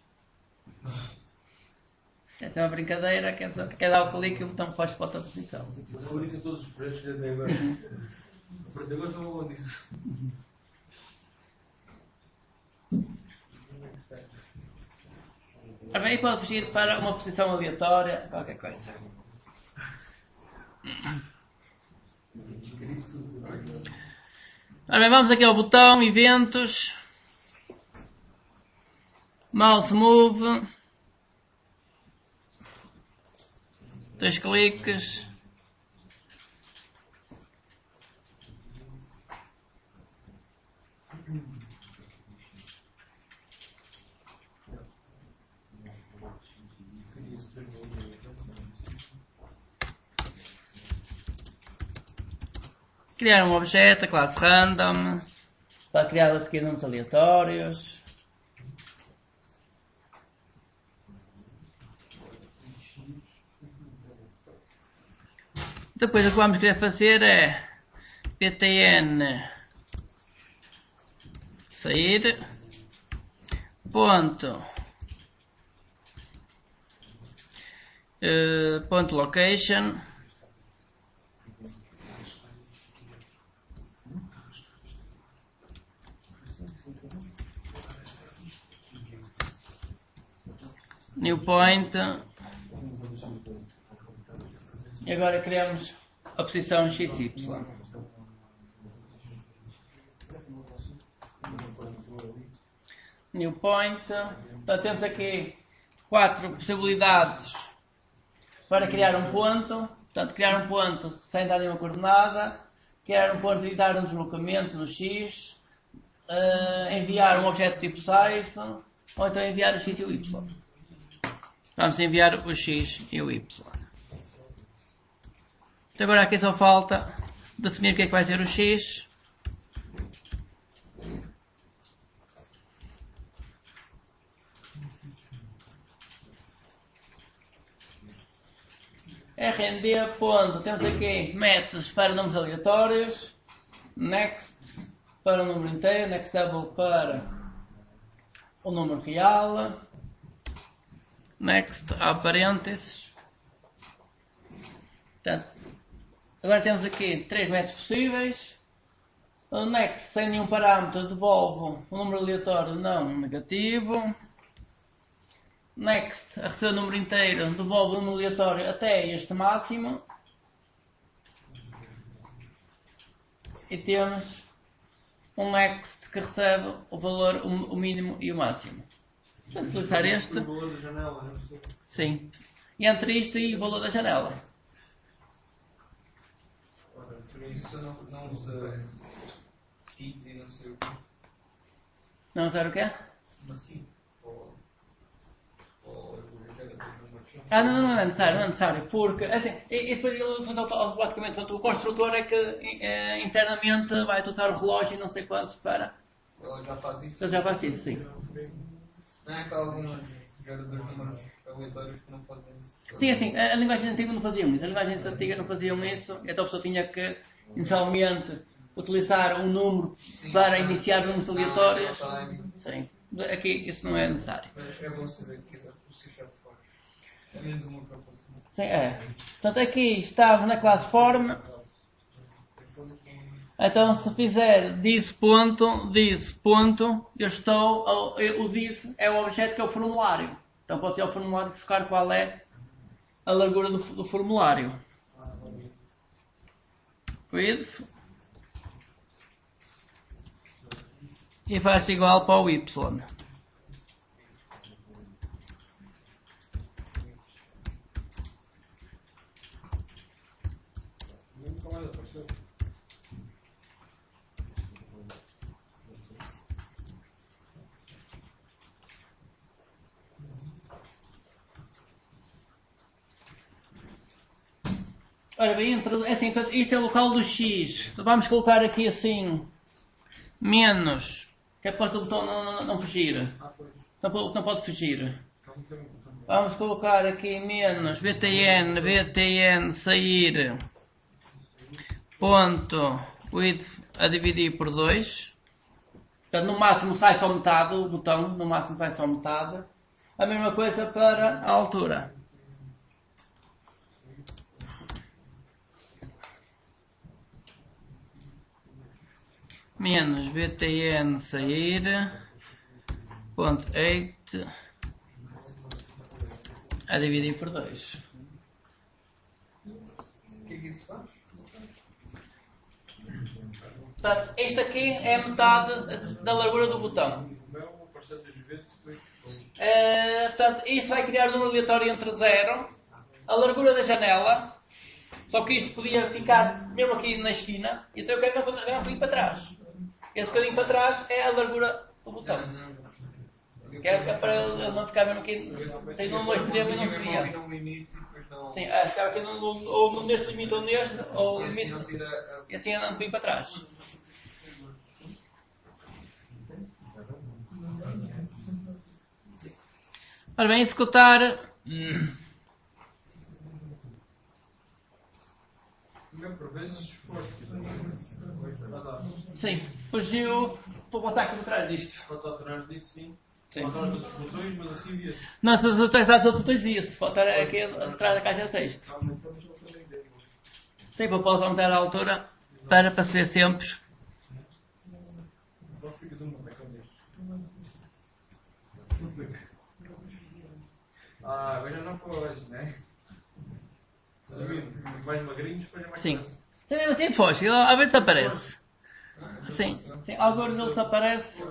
Essa é uma brincadeira que quer dar o clique e o botão foge para outra posição. Por isso todos os preços já têm agora. Por agora só vou disso. Aí pode fugir para uma posição aleatória, qualquer coisa. Ora bem, vamos aqui ao botão, eventos, mouse move, 2 cliques, criar um objeto, a classe random, para criar a seguir números aleatórios. Depois o que vamos querer fazer é btn sair, ponto location, new point, e agora criamos a posição XY. new point. Então temos aqui 4 possibilidades para criar um ponto. Portanto, criar um ponto sem dar nenhuma coordenada, criar um ponto e dar um deslocamento no x, enviar um objeto tipo size, ou então enviar o x e o y. Vamos enviar o x e o y. Então agora aqui só falta definir o que é que vai ser o x. RND, ponto, temos aqui métodos para números aleatórios, next para o número inteiro, next double para o número real, next há parênteses. Portanto, agora temos aqui 3 métodos possíveis. O next sem nenhum parâmetro devolve o número aleatório não negativo. Next, a receber o número inteiro, devolve o número aleatório até este máximo. E temos um next que recebe o valor, o mínimo e o máximo. Portanto, utilizar este. O valor da janela, não sei. Sim. E entre isto e o valor da janela. Ora, isso não usa seed e não sei o quê. Não usar o quê? Uma seed. Não é necessário, porque assim, isso depois ele faz automaticamente. Portanto, o construtor é que internamente vai utilizar o relógio e não sei quantos para. Ele já faz isso? Ele já faz isso, sim. Não é que há alguns geradores de números aleatórios que não fazem isso? Sim, assim, a linguagem antiga não faziam isso. As linguagens antigas não faziam isso, então a pessoa tinha que, inicialmente, utilizar um número para iniciar números aleatórios. Sim. Aqui isso não é necessário. Mas é bom saber que o C# faz. É menos uma proporção. Sim, é. Portanto, aqui estava na classe form. Então, se fizer this ponto, eu estou. O this é o objeto que é o formulário. Então, pode ir ao formulário buscar qual é a largura do formulário. Width. E faz igual para o y. Nunca mais apareceu. Ora bem, assim, isto é o local do x. Então, vamos colocar aqui assim, menos, que é para o botão não fugir. Não pode fugir. Vamos colocar aqui menos btn sair, ponto, width a dividir por 2. Portanto, no máximo sai só metade, o botão, no máximo sai só metade. A mesma coisa para a altura. Menos btn sair, ponto 8 a dividir por 2. O que é que isso faz? Portanto, este aqui é a metade da largura do botão. Portanto, isto vai criar um número aleatório entre 0, a largura da janela, só que isto podia ficar mesmo aqui na esquina, então eu quero dar um bocadinho para trás. Esse bocadinho para trás é a largura do botão. Que é para ele não ficar mesmo aqui, sem no extremo e não se via. Sim, ficava aqui ou neste limite ou neste, ou limite, e assim anda um bocadinho para trás. Ora bem, executar. Por vezes forte. Sim, fugiu. Vou botar aqui por trás disto. Pode atrás disso, sim. Sim. Pode atrás dos botões, mas assim via-se. Não, se os botões via-se. Pode estar aqui atrás da caixa de texto. Sim, para poder aumentar a altura para ser sempre. Agora não pode, né? Mais magrinhos, depois é mais Sim. fácil. Também assim foge, às vezes desaparece. Sim, alguns deles aparecem.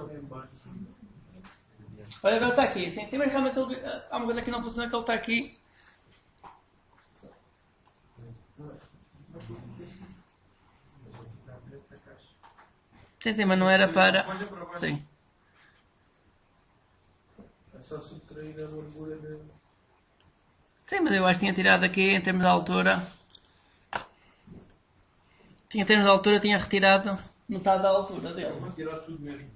Olha, agora está aqui. Sim, mas realmente há uma coisa que não funciona, que ele está aqui. Sim, mas não era para... Sim. É só subtrair a largura dele. Sim, mas eu acho que tinha tirado aqui, em termos de altura... Em termos de altura, tinha retirado metade da altura dele. Vou tirar tudo mesmo.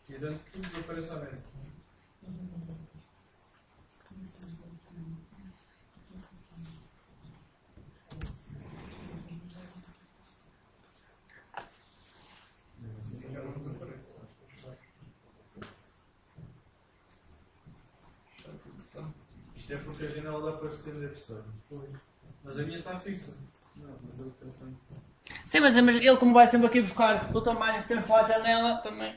Tirando tudo, desaparece a merda. Isto é porque a janela dá para estender a história. Mas a minha está fixa. Não, mas eu tenho. Sim, mas ele como vai sempre aqui buscar o tamanho que tem para a janela, também...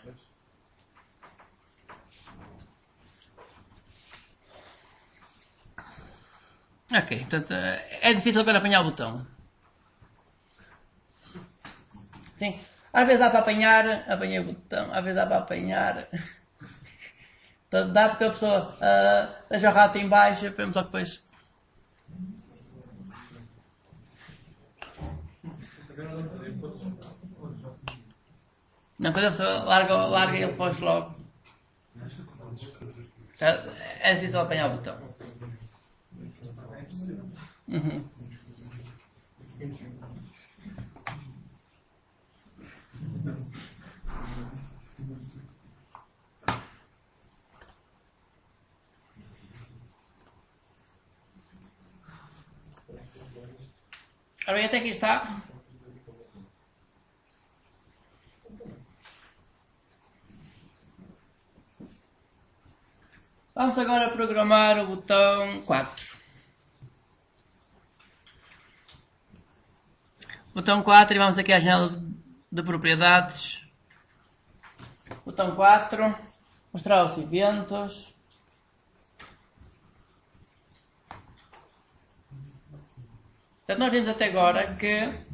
Ok, portanto, é difícil agora apanhar o botão. Sim, às vezes dá para apanhar, apanhei o botão, às vezes dá para apanhar. Então, dá porque a pessoa deixa o rato em baixo, só que depois... Não, quando a pessoa larga ele depois logo. É difícil apanhar o botão. Uhum. Ora bem, até aqui está. Vamos agora programar o botão 4. Botão 4 e vamos aqui à janela de propriedades. Botão 4. Mostrar os eventos. Portanto, nós vimos até agora que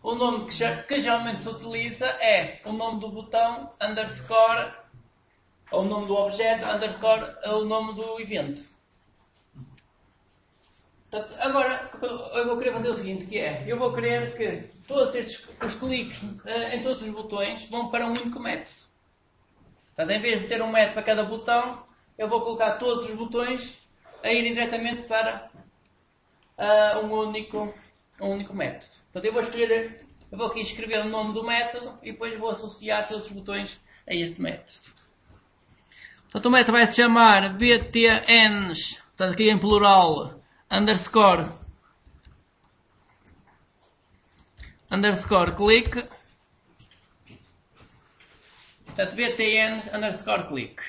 o nome que geralmente se utiliza é o nome do botão underscore, ou o nome do objeto underscore, o nome do evento. Portanto, agora eu vou querer fazer o seguinte, que é, eu vou querer que todos os cliques em todos os botões vão para um único método. Portanto, em vez de ter um método para cada botão, eu vou colocar todos os botões a irem diretamente para um único método. Portanto, eu vou aqui escrever o nome do método e depois vou associar todos os botões a este método. Portanto, o método vai se chamar btns, portanto aqui em plural, underscore click. Portanto, btns underscore click.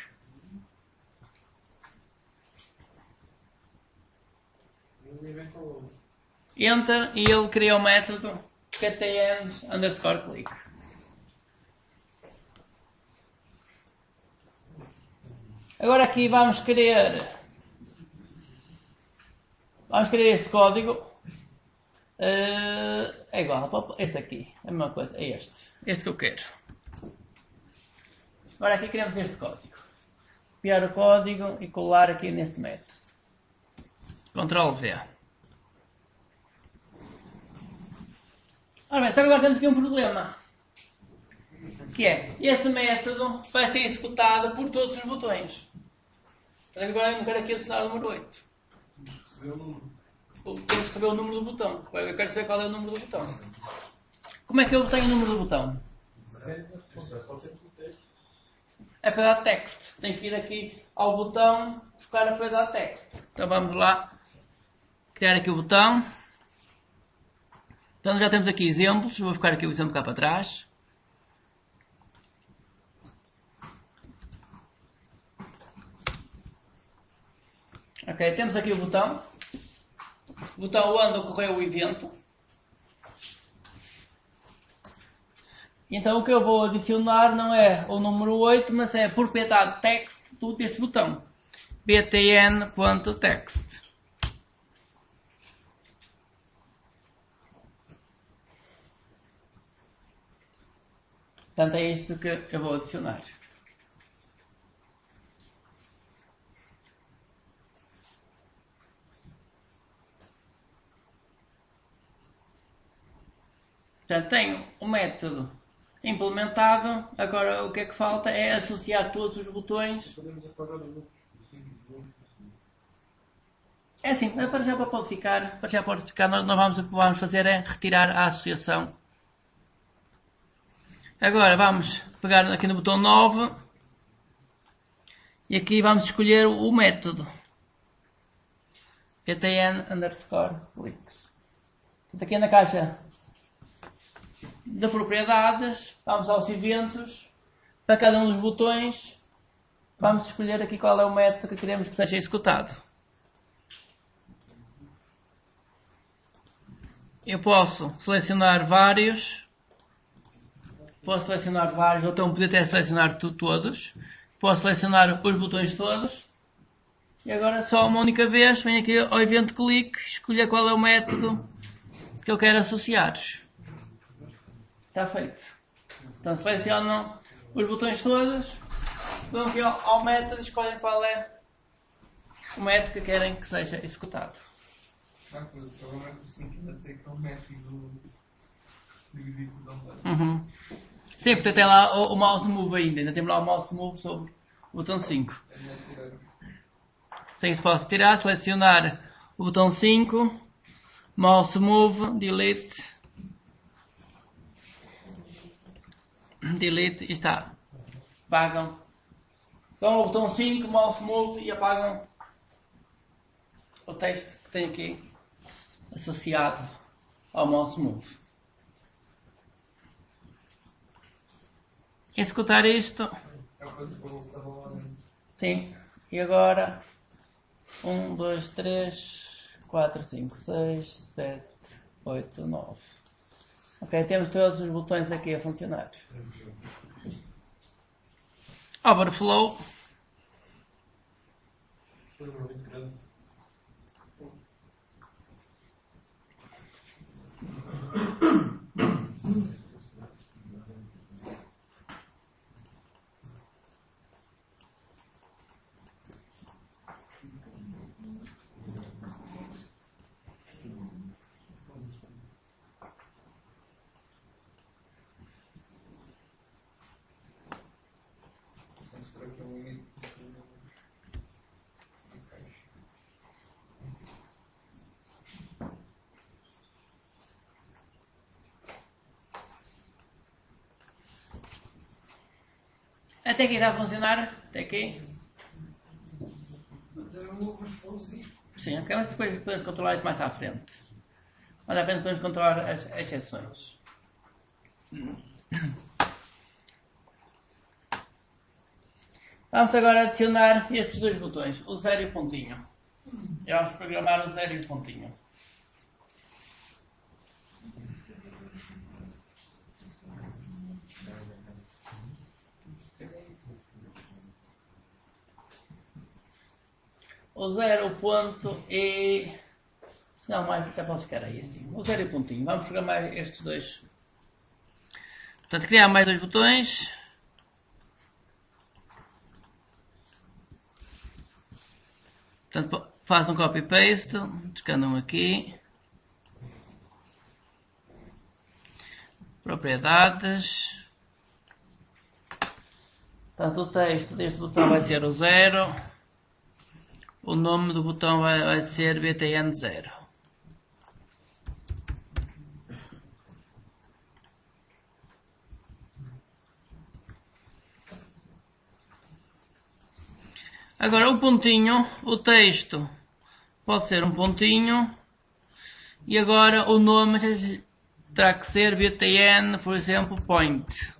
Enter e ele cria o método btns underscore click. Agora aqui vamos querer este código. É igual, este aqui, é a mesma coisa, é este que eu quero. Agora aqui queremos este código. Copiar o código e colar aqui neste método. Ctrl V. Ora bem, então agora temos aqui um problema. Que é, este método vai ser executado por todos os botões. Agora eu não quero aqui adicionar o número 8. Quero saber o número do botão. Eu quero saber qual é o número do botão. Como é que eu obtenho o número do botão? É para dar text. Tenho que ir aqui ao botão, tocar para dar text. Então vamos lá. Criar aqui o botão. Então já temos aqui exemplos. Vou ficar aqui o exemplo cá para trás. Ok, temos aqui o botão onde ocorreu o evento. Então o que eu vou adicionar não é o número 8, mas é a propriedade text deste botão. btn.text. Portanto, é isto que eu vou adicionar. Portanto, tenho o método implementado. Agora o que é que falta é associar todos os botões. Podemos apagar os outros. É assim, para já pode ficar. Para já pode ficar. O que vamos fazer é retirar a associação. Agora vamos pegar aqui no botão 9 e aqui vamos escolher o método btn_click. Portanto, aqui na caixa de propriedades, vamos aos eventos, para cada um dos botões vamos escolher aqui qual é o método que queremos que seja executado. Eu posso selecionar vários, ou então poder até selecionar todos. Posso selecionar os botões todos. E agora só uma única vez venho aqui ao evento clique, escolher qual é o método que eu quero associar. Está feito. Então selecionam os botões todos, vão aqui ao método e escolhem qual é o método que querem que seja executado. O problema é que o 5 ainda dizer que é o método dividido de download. Sim, porque tem lá o mouse move ainda temos lá o mouse move sobre o botão 5. Sim, se posso tirar, selecionar o botão 5, mouse move, delete e está. Apagam. Dão ao botão 5, mouse move e apagam o texto que tem aqui associado ao mouse move. Executar isto. É uma coisa que eu vou lá dentro. Sim. E agora 1, 2, 3, 4, 5, 6, 7, 8, 9. Ok, temos todos os botões aqui a funcionar. Overflow. Vamos por aqui um limite. Até aqui está a funcionar. Até aqui. Sim, ok, mas depois podemos controlar isso mais à frente. Mais à frente podemos controlar as exceções. Vamos agora adicionar estes dois botões, o 0 e o pontinho. E vamos programar o 0 e o pontinho. O 0, o ponto e... Não, mais até posso ficar aí assim. O 0 e o pontinho. Vamos programar estes dois. Portanto, criar mais dois botões. Portanto, faço um copy-paste. Descando um aqui. Propriedades. Portanto, o texto deste botão vai ser o 0. O nome do botão vai ser btn0. Agora o pontinho, o texto pode ser um pontinho e agora o nome terá que ser btn, por exemplo, point.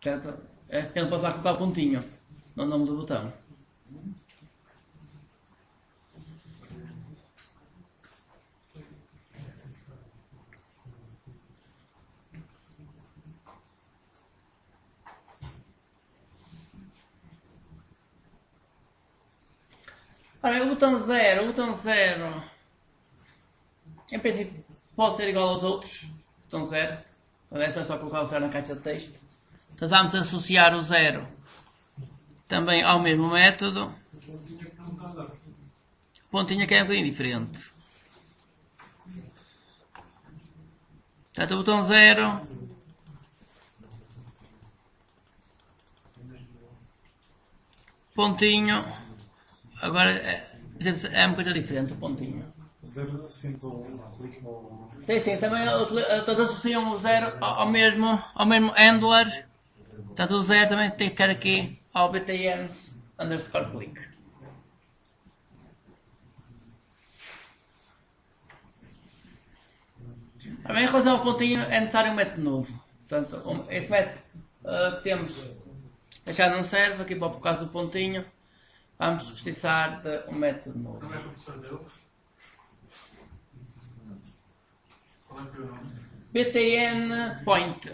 Eu não posso lá colocar o pontinho no nome do botão. Ora, o botão 0, em princípio pode ser igual aos outros. botão 0. Agora é só colocar o 0 na caixa de texto. Então vamos associar o 0 também ao mesmo método. Pontinha que é um bocadinho diferente. Portanto, o botão 0 pontinho. Agora é uma coisa diferente o pontinho. 0 associamos ao clique ao... Sim, também todos associam o 0 ao mesmo handler. Portanto, o 0 também tem que ficar aqui ao btn_click. Em relação ao pontinho, é necessário um método novo. Portanto, este método que temos deixado não serve. Aqui por causa do pontinho, vamos precisar de um método novo. Não é professor dele? Qual é que é o nome? btn point.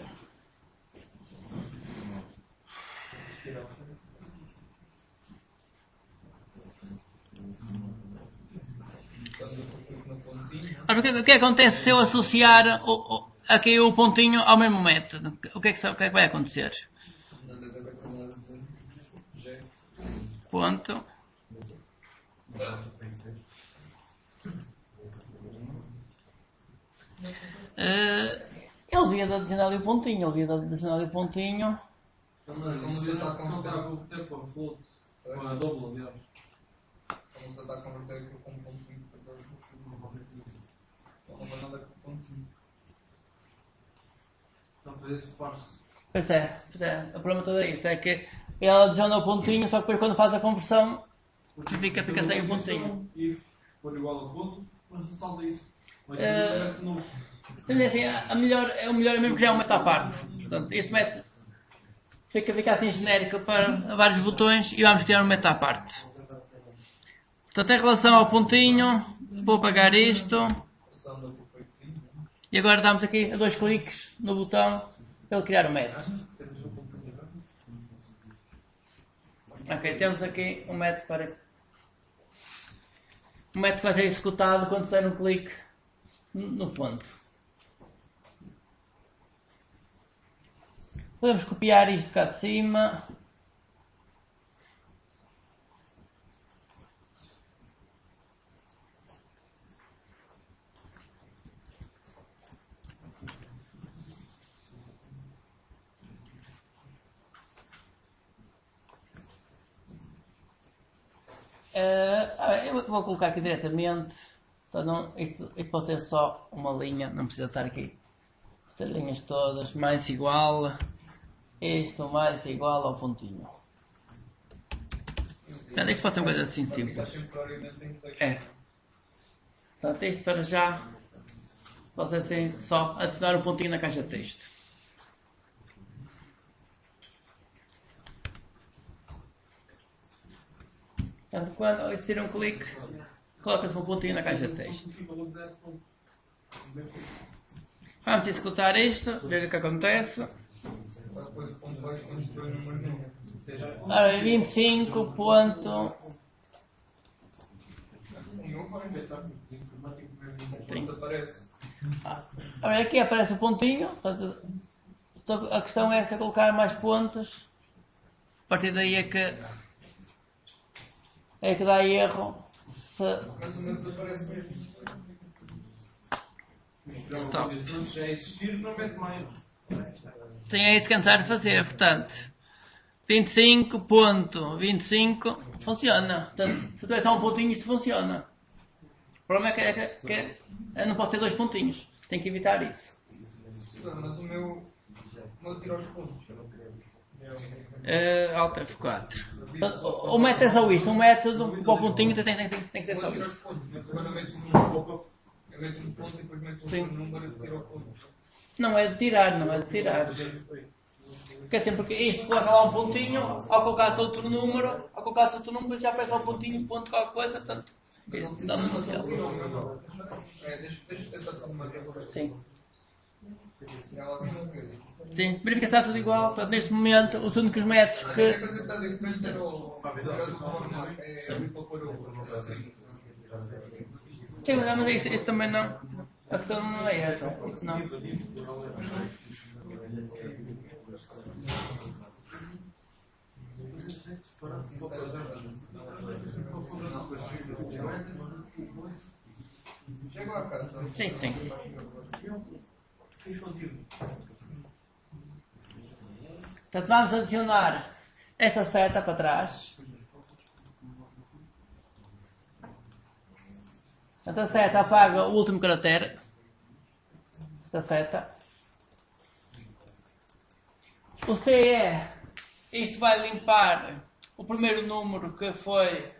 Ora, o que acontece se eu associar aqui o pontinho ao mesmo método? O que é que vai acontecer? Ponto. Ele devia adicionar ali o pontinho. Mas como ele está a converter para o float, para a double, aliás. Como você está a converter aquilo com 1.5 para 2, não vai nada com 1.5. Então fazer esse parse. Pois é. O problema todo é isto. É que ele adiciona o pontinho, só que depois quando faz a conversão, fica sem o pontinho. If for igual ao ponto, mas não salta isso. Mas não. Então, assim, o melhor é mesmo criar um método à parte. Portanto, este método fica assim genérico para vários botões e vamos criar um método à parte. Portanto, em relação ao pontinho, vou apagar isto. E agora damos aqui a 2 cliques no botão para ele criar o método. Ok, temos aqui um método para... O método vai ser executado quando se der um clique no ponto. Podemos copiar isto cá de cima. Eu vou colocar aqui diretamente. Então, isto pode ser só uma linha, não precisa estar aqui. Estas linhas todas, mais igual. Isto mais igual ao pontinho. Isto pode ser uma coisa assim simples. É. Portanto, isto para já pode ser assim, só adicionar um pontinho na caixa de texto. Portanto, quando existir um clique, coloca-se um pontinho na caixa de texto. Vamos executar isto, ver o que acontece. Ora, 25 ponto... Ora, aqui aparece o pontinho. Portanto, a questão é se colocar mais pontos. A partir daí é que dá erro. Stop. Se já existir, não mete mais. Sim, é isso que antes de fazer, portanto 25.25 funciona. Portanto, se tiver só um pontinho isto funciona. O problema é que não pode ter 2 pontinhos. Tem que evitar isso. Mas o meu tira os pontos. Alt F4. O método é só isto. Um método para o pontinho tem que ser só isto. Agora meto um ponto e depois meto um número e tiro o ponto. Não é de tirar, não é de tirar. Quer dizer, porque isto coloca lá um pontinho, ao colocar-se outro número, depois já aparece lá um pontinho, ponto, qualquer coisa, portanto, dá-me uma célula. Deixa eu tentar fazer uma vez. Sim. Sim, verifica se está tudo igual. Portanto, neste momento, os únicos métodos que... A coisa que está diferente era o formato. Sim, mas isso também não. A questão não é essa. Isso não. Chegou a casa. Sim, sim. Portanto, vamos adicionar esta seta para trás. Esta seta apaga o último caractere. Esta seta. O CE, isto vai limpar o primeiro número que foi.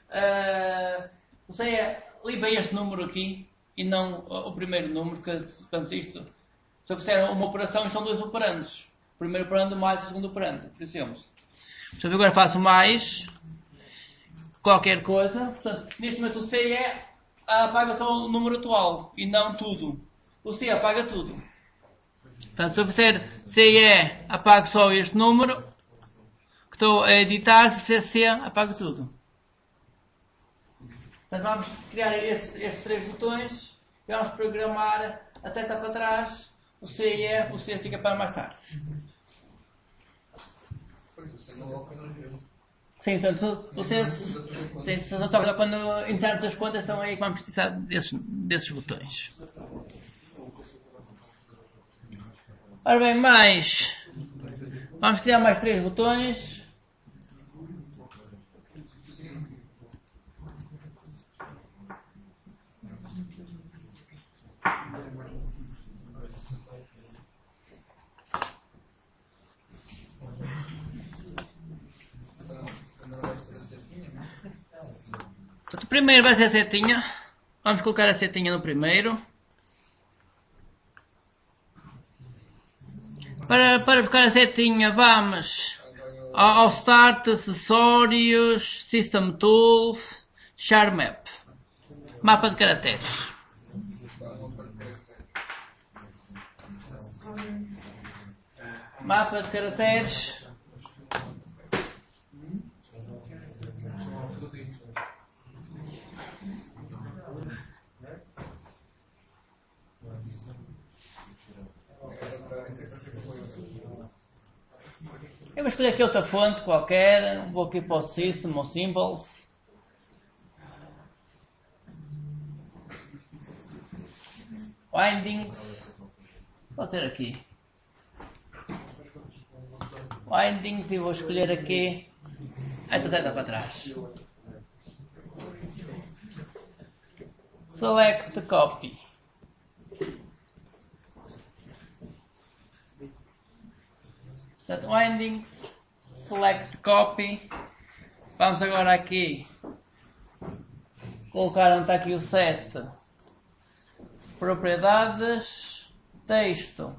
O CE limpa este número aqui e não o primeiro número, que portanto isto, se eu fizer uma operação, são dois operandos. O primeiro operando mais o segundo operando, por exemplo. Portanto, agora faço mais qualquer coisa. Portanto, neste momento o CE apaga só o número atual e não tudo. O CE apaga tudo. Portanto, se eu fizer CE, apago só este número que estou a editar. Se fizer C, apago tudo. Portanto, vamos criar estes três botões e vamos programar a seta para trás. O C fica para mais tarde. Sim, portanto, vocês só quando entrarmos as contas estão aí que vamos precisar desses botões. Ora bem, vamos criar mais três botões. Portanto, o primeiro vai ser a setinha. Vamos colocar a setinha no primeiro. Para buscar a setinha, vamos ao Start, Acessórios, System Tools, Share Map. Mapa de caracteres. Mapa de caracteres. Eu vou escolher aqui outra fonte qualquer. Vou aqui para o System ou Symbols. Windings. Vou ter aqui Windings e vou escolher aqui esta seta para trás. Select Copy. Portanto, Windings, Select Copy. Vamos agora aqui colocar onde está aqui o set. Propriedades, texto.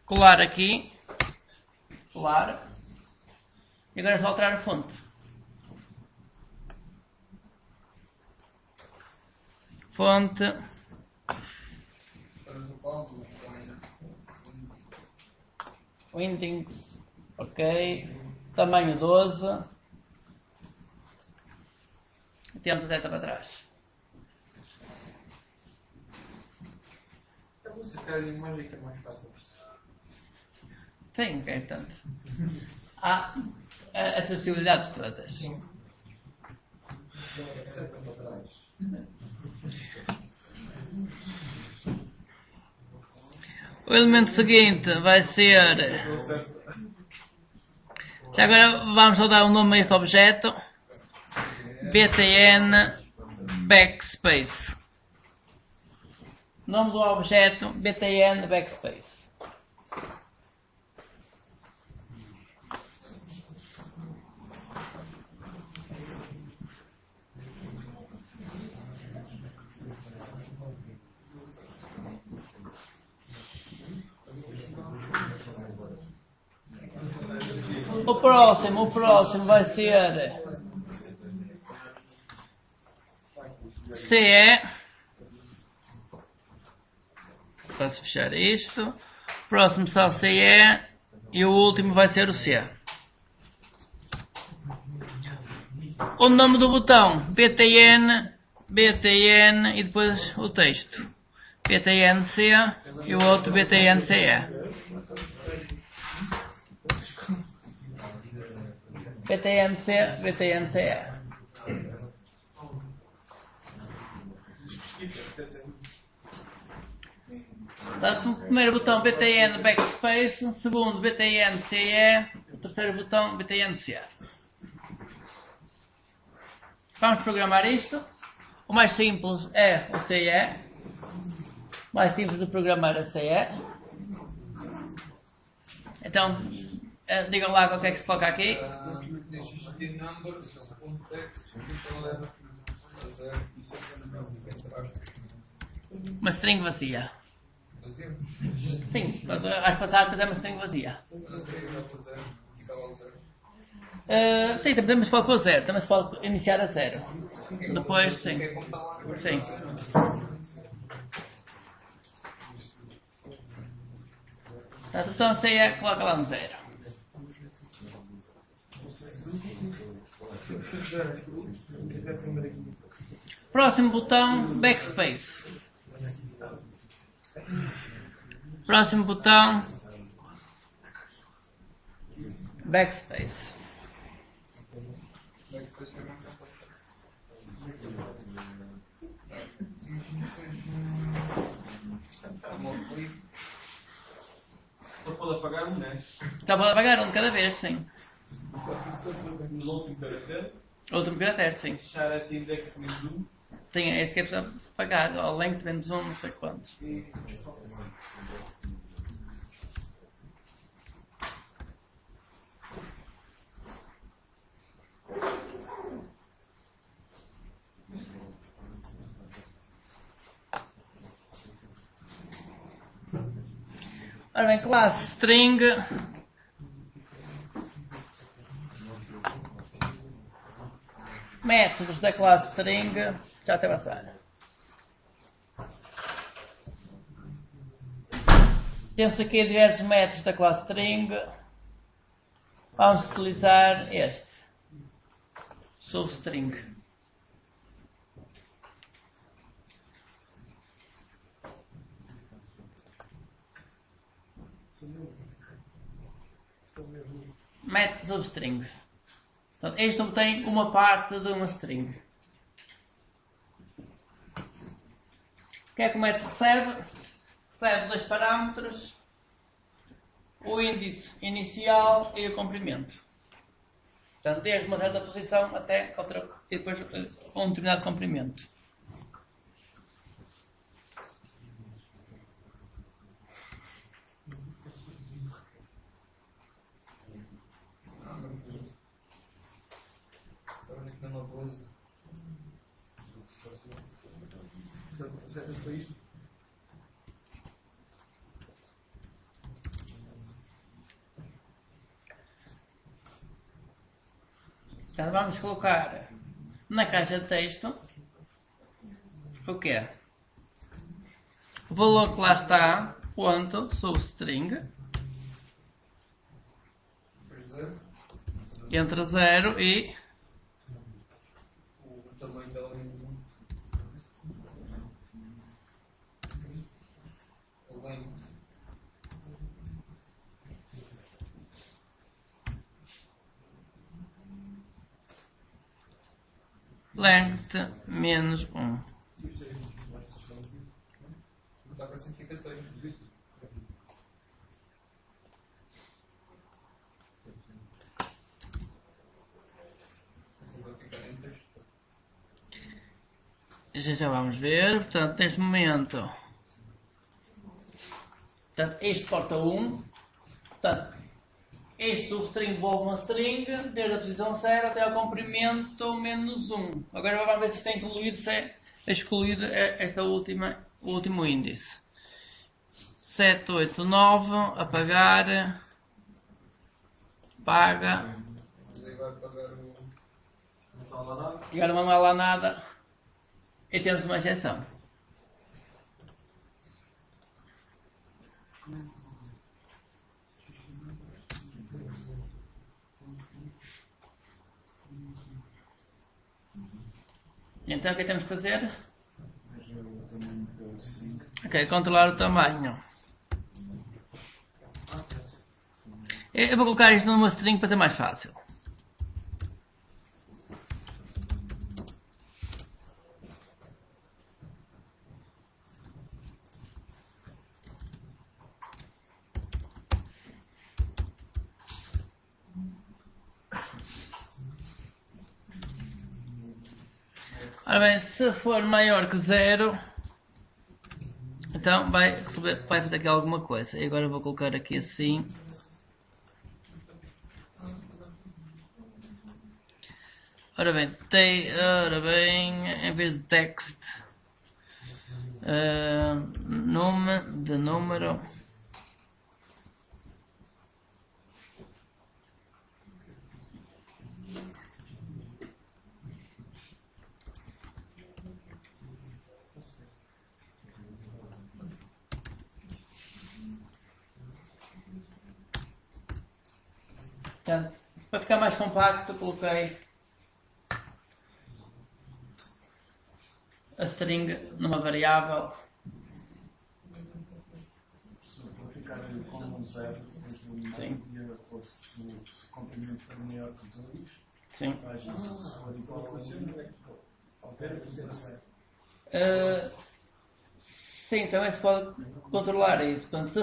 Colar aqui. Colar. E agora é só alterar a fonte. Fonte. Windings, ok, tamanho 12, e temos a seta para trás. A música de imagem que é mais fácil de perceber. Sim, ok, portanto. Há essas possibilidades todas. Seta para trás. O elemento seguinte vai ser. Já agora vamos só dar um nome a este objeto. BTN Backspace. Nome do objeto BTN Backspace. O próximo vai ser CE. Posso fechar isto. O próximo será o CE e o último vai ser o C. O nome do botão BTN e depois o texto. BTNC e o outro BTNCE. BTNC, BTNCE. Portanto, o primeiro botão BTN backspace, o segundo BTN CE, o terceiro botão BTN CE. Vamos programar isto. O mais simples é o CE. O mais simples de programar é CE. Então, digam lá o que é que se coloca aqui. Uma string vazia. Sim, às passadas é uma string vazia. Sim, também se pode pôr 0, também se pode iniciar a 0. Depois, sim. Sim. Portanto, então CE coloca lá no 0. Próximo botão, backspace. Próximo botão, backspace. Só pode apagar um, né? Já pode apagar um de cada vez, sim. No último caractere. O último caractere, sim. Deixar a index menos 1. Tem esse que é preciso apagar. Ao length menos 1, não sei quantos. Ora bem, classe string. Métodos da classe string. Já te passar. Temos aqui diversos métodos da classe string. Vamos utilizar este. Substring. Método substring. Portanto, este obtém uma parte de uma string. O que é que o método recebe? Recebe dois parâmetros. O índice inicial e o comprimento. Portanto, desde uma certa posição até outra, e depois um determinado comprimento. Então vamos colocar na caixa de texto o que é? O valor que lá está, ponto, substring, entre 0 e O tamanho dela menos 1. O length. length menos 1. Está com simplificações. Já vamos ver. Portanto, neste momento, portanto, este porta 1. Portanto, este substring envolve uma string desde a posição 0 até ao comprimento menos 1. Agora vamos ver se está incluído, se é excluído esta última, o último índice. 7, 8, 9, apagar, paga. Agora não há lá nada. E temos uma exceção. Então o que temos que fazer? Ok, Ok, controlar o tamanho. Eu vou colocar isto numa string para ser mais fácil. Ora bem, se for maior que 0, então vai fazer aqui alguma coisa. E agora eu vou colocar aqui assim. Ora bem, em vez de text, nome de número. Portanto, para ficar mais compacto, coloquei a string numa variável. Para ficar com um 0 depois do número, e se o comprimento for maior que 2, Sim. faz isso. Se for igual a 1, altera para 0. Sim, também se pode controlar isso. Portanto, se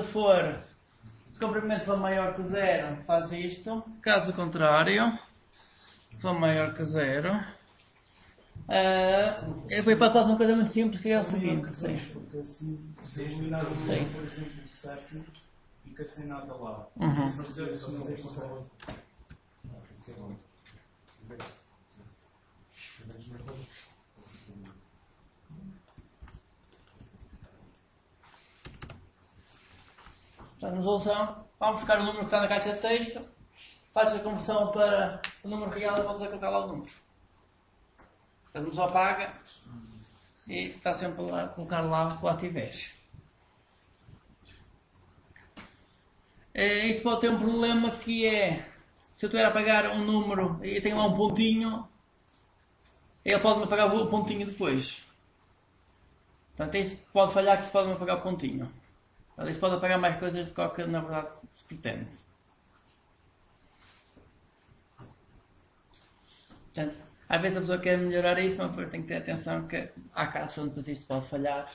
o comprimento for maior que 0, faz isto. Caso contrário, for maior que 0. Eu vou passar uma coisa muito simples que é o seguinte. Sim. Porque assim, se eliminar o número, por exemplo, 7, fica sem nada lá. Se não deixa só. Portanto, na resolução, vamos buscar o número que está na caixa de texto, faz a conversão para o número real e voltas a colocar lá o número. Portanto, só apaga e está sempre lá, colocar lá o que lá tiveres. Isto pode ter um problema que é, se eu estiver a apagar um número e tem lá um pontinho, ele pode-me apagar o pontinho depois. Portanto, isto pode falhar que se pode-me apagar o pontinho. Portanto, isto pode apagar mais coisas do que na verdade se pretende. Portanto, às vezes a pessoa quer melhorar isso, mas depois tem que ter atenção que há casos onde depois isto pode falhar.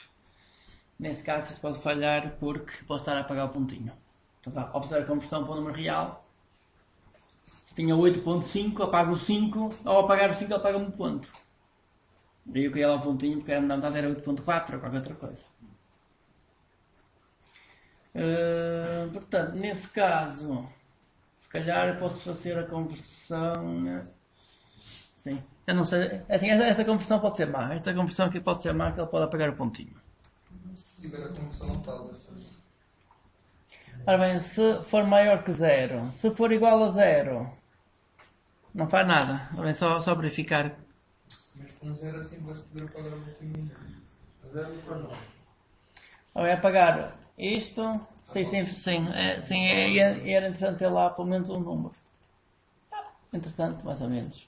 Neste caso isto pode falhar porque pode estar a apagar o pontinho. Então, ao fazer a conversão para o número real, se tinha 8.5, apaga o 5, ao apagar o 5 apaga-me um ponto. E eu queria lá o pontinho porque na verdade era 8.4 ou qualquer outra coisa. Portanto, nesse caso, se calhar eu posso fazer a conversão. Sim, eu não sei. Assim, esta conversão pode ser má. Esta conversão aqui pode ser má, que ele pode apagar o pontinho. Se tiver a conversão, não paga. Ora bem, se for maior que 0, se for igual a 0, não faz nada. Ora bem, só verificar. Mas com 0 assim vai-se poder apagar o último. A 0 não faz nada. Ora bem, apagar isto. Sim, era interessante ter lá pelo menos um número. Interessante, mais ou menos.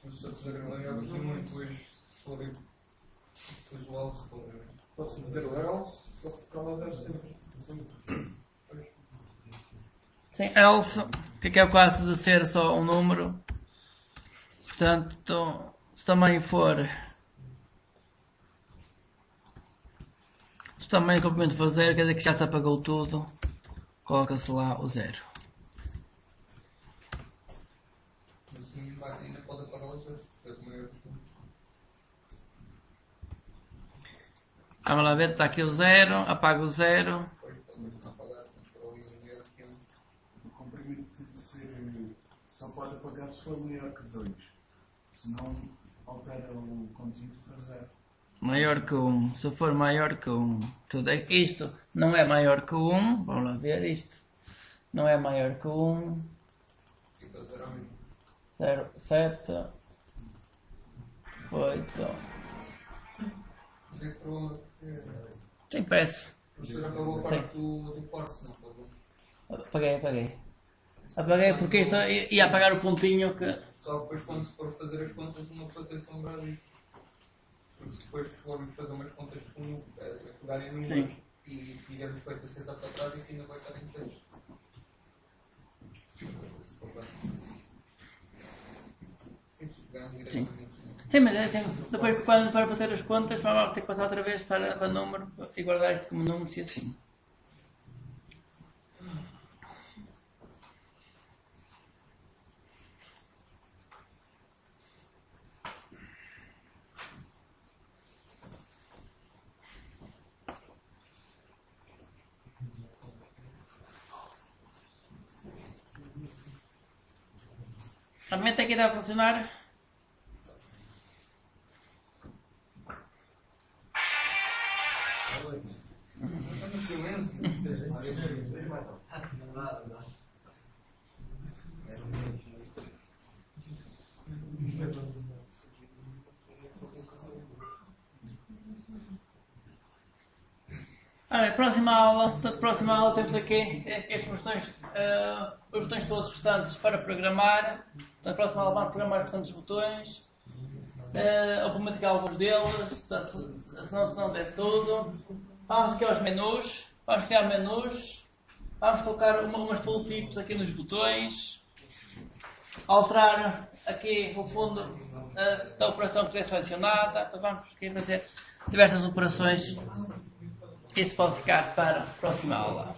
Mas se a fazer maior aqui muito, depois for depois o else for. Posso meter o else para ficar lá 0 sempre. Sim, else, que é o caso de ser só um número. Portanto, se também for. Se também o complemento for 0, quer dizer que já se apagou tudo. Coloca-se lá o 0. Assim ainda pode apagar os 0. Vamos lá ver, está aqui o 0, apaga o 0. O comprimento tem de ser. Só pode apagar se for maior que 2. Senão altera o conteúdo para 0. Maior que 1. Se for maior que 1. Isto não é maior que 1. Vamos lá ver isto. Não é maior que 1. 0, 7, 8. Sim, parece. Você apagou a parte do parse, não apagou? Apaguei porque isto ia apagar o pontinho que. Só depois quando se for fazer as contas uma pessoa tem que se lembrar disso. Porque se depois formos fazer umas contas com pegar em números e tivermos feito a seta para trás, isso ainda vai estar em texto. Sim. Sim, mas é assim, depois quando for bater as contas, vamos ter que passar outra vez para o número e guardar isto como número, se assim. Realmente aqui está a funcionar. Olha, próxima aula, portanto, próxima aula temos aqui estes botões, os botões todos restantes para programar. Na próxima aula vamos programar os restantes botões, ou publicar alguns deles, portanto, se não der tudo. Vamos aqui aos menus, vamos criar menus, vamos colocar umas tooltips aqui nos botões, alterar aqui o fundo da operação que estiver selecionada, então vamos aqui fazer diversas operações. Isso pode ficar para a próxima aula.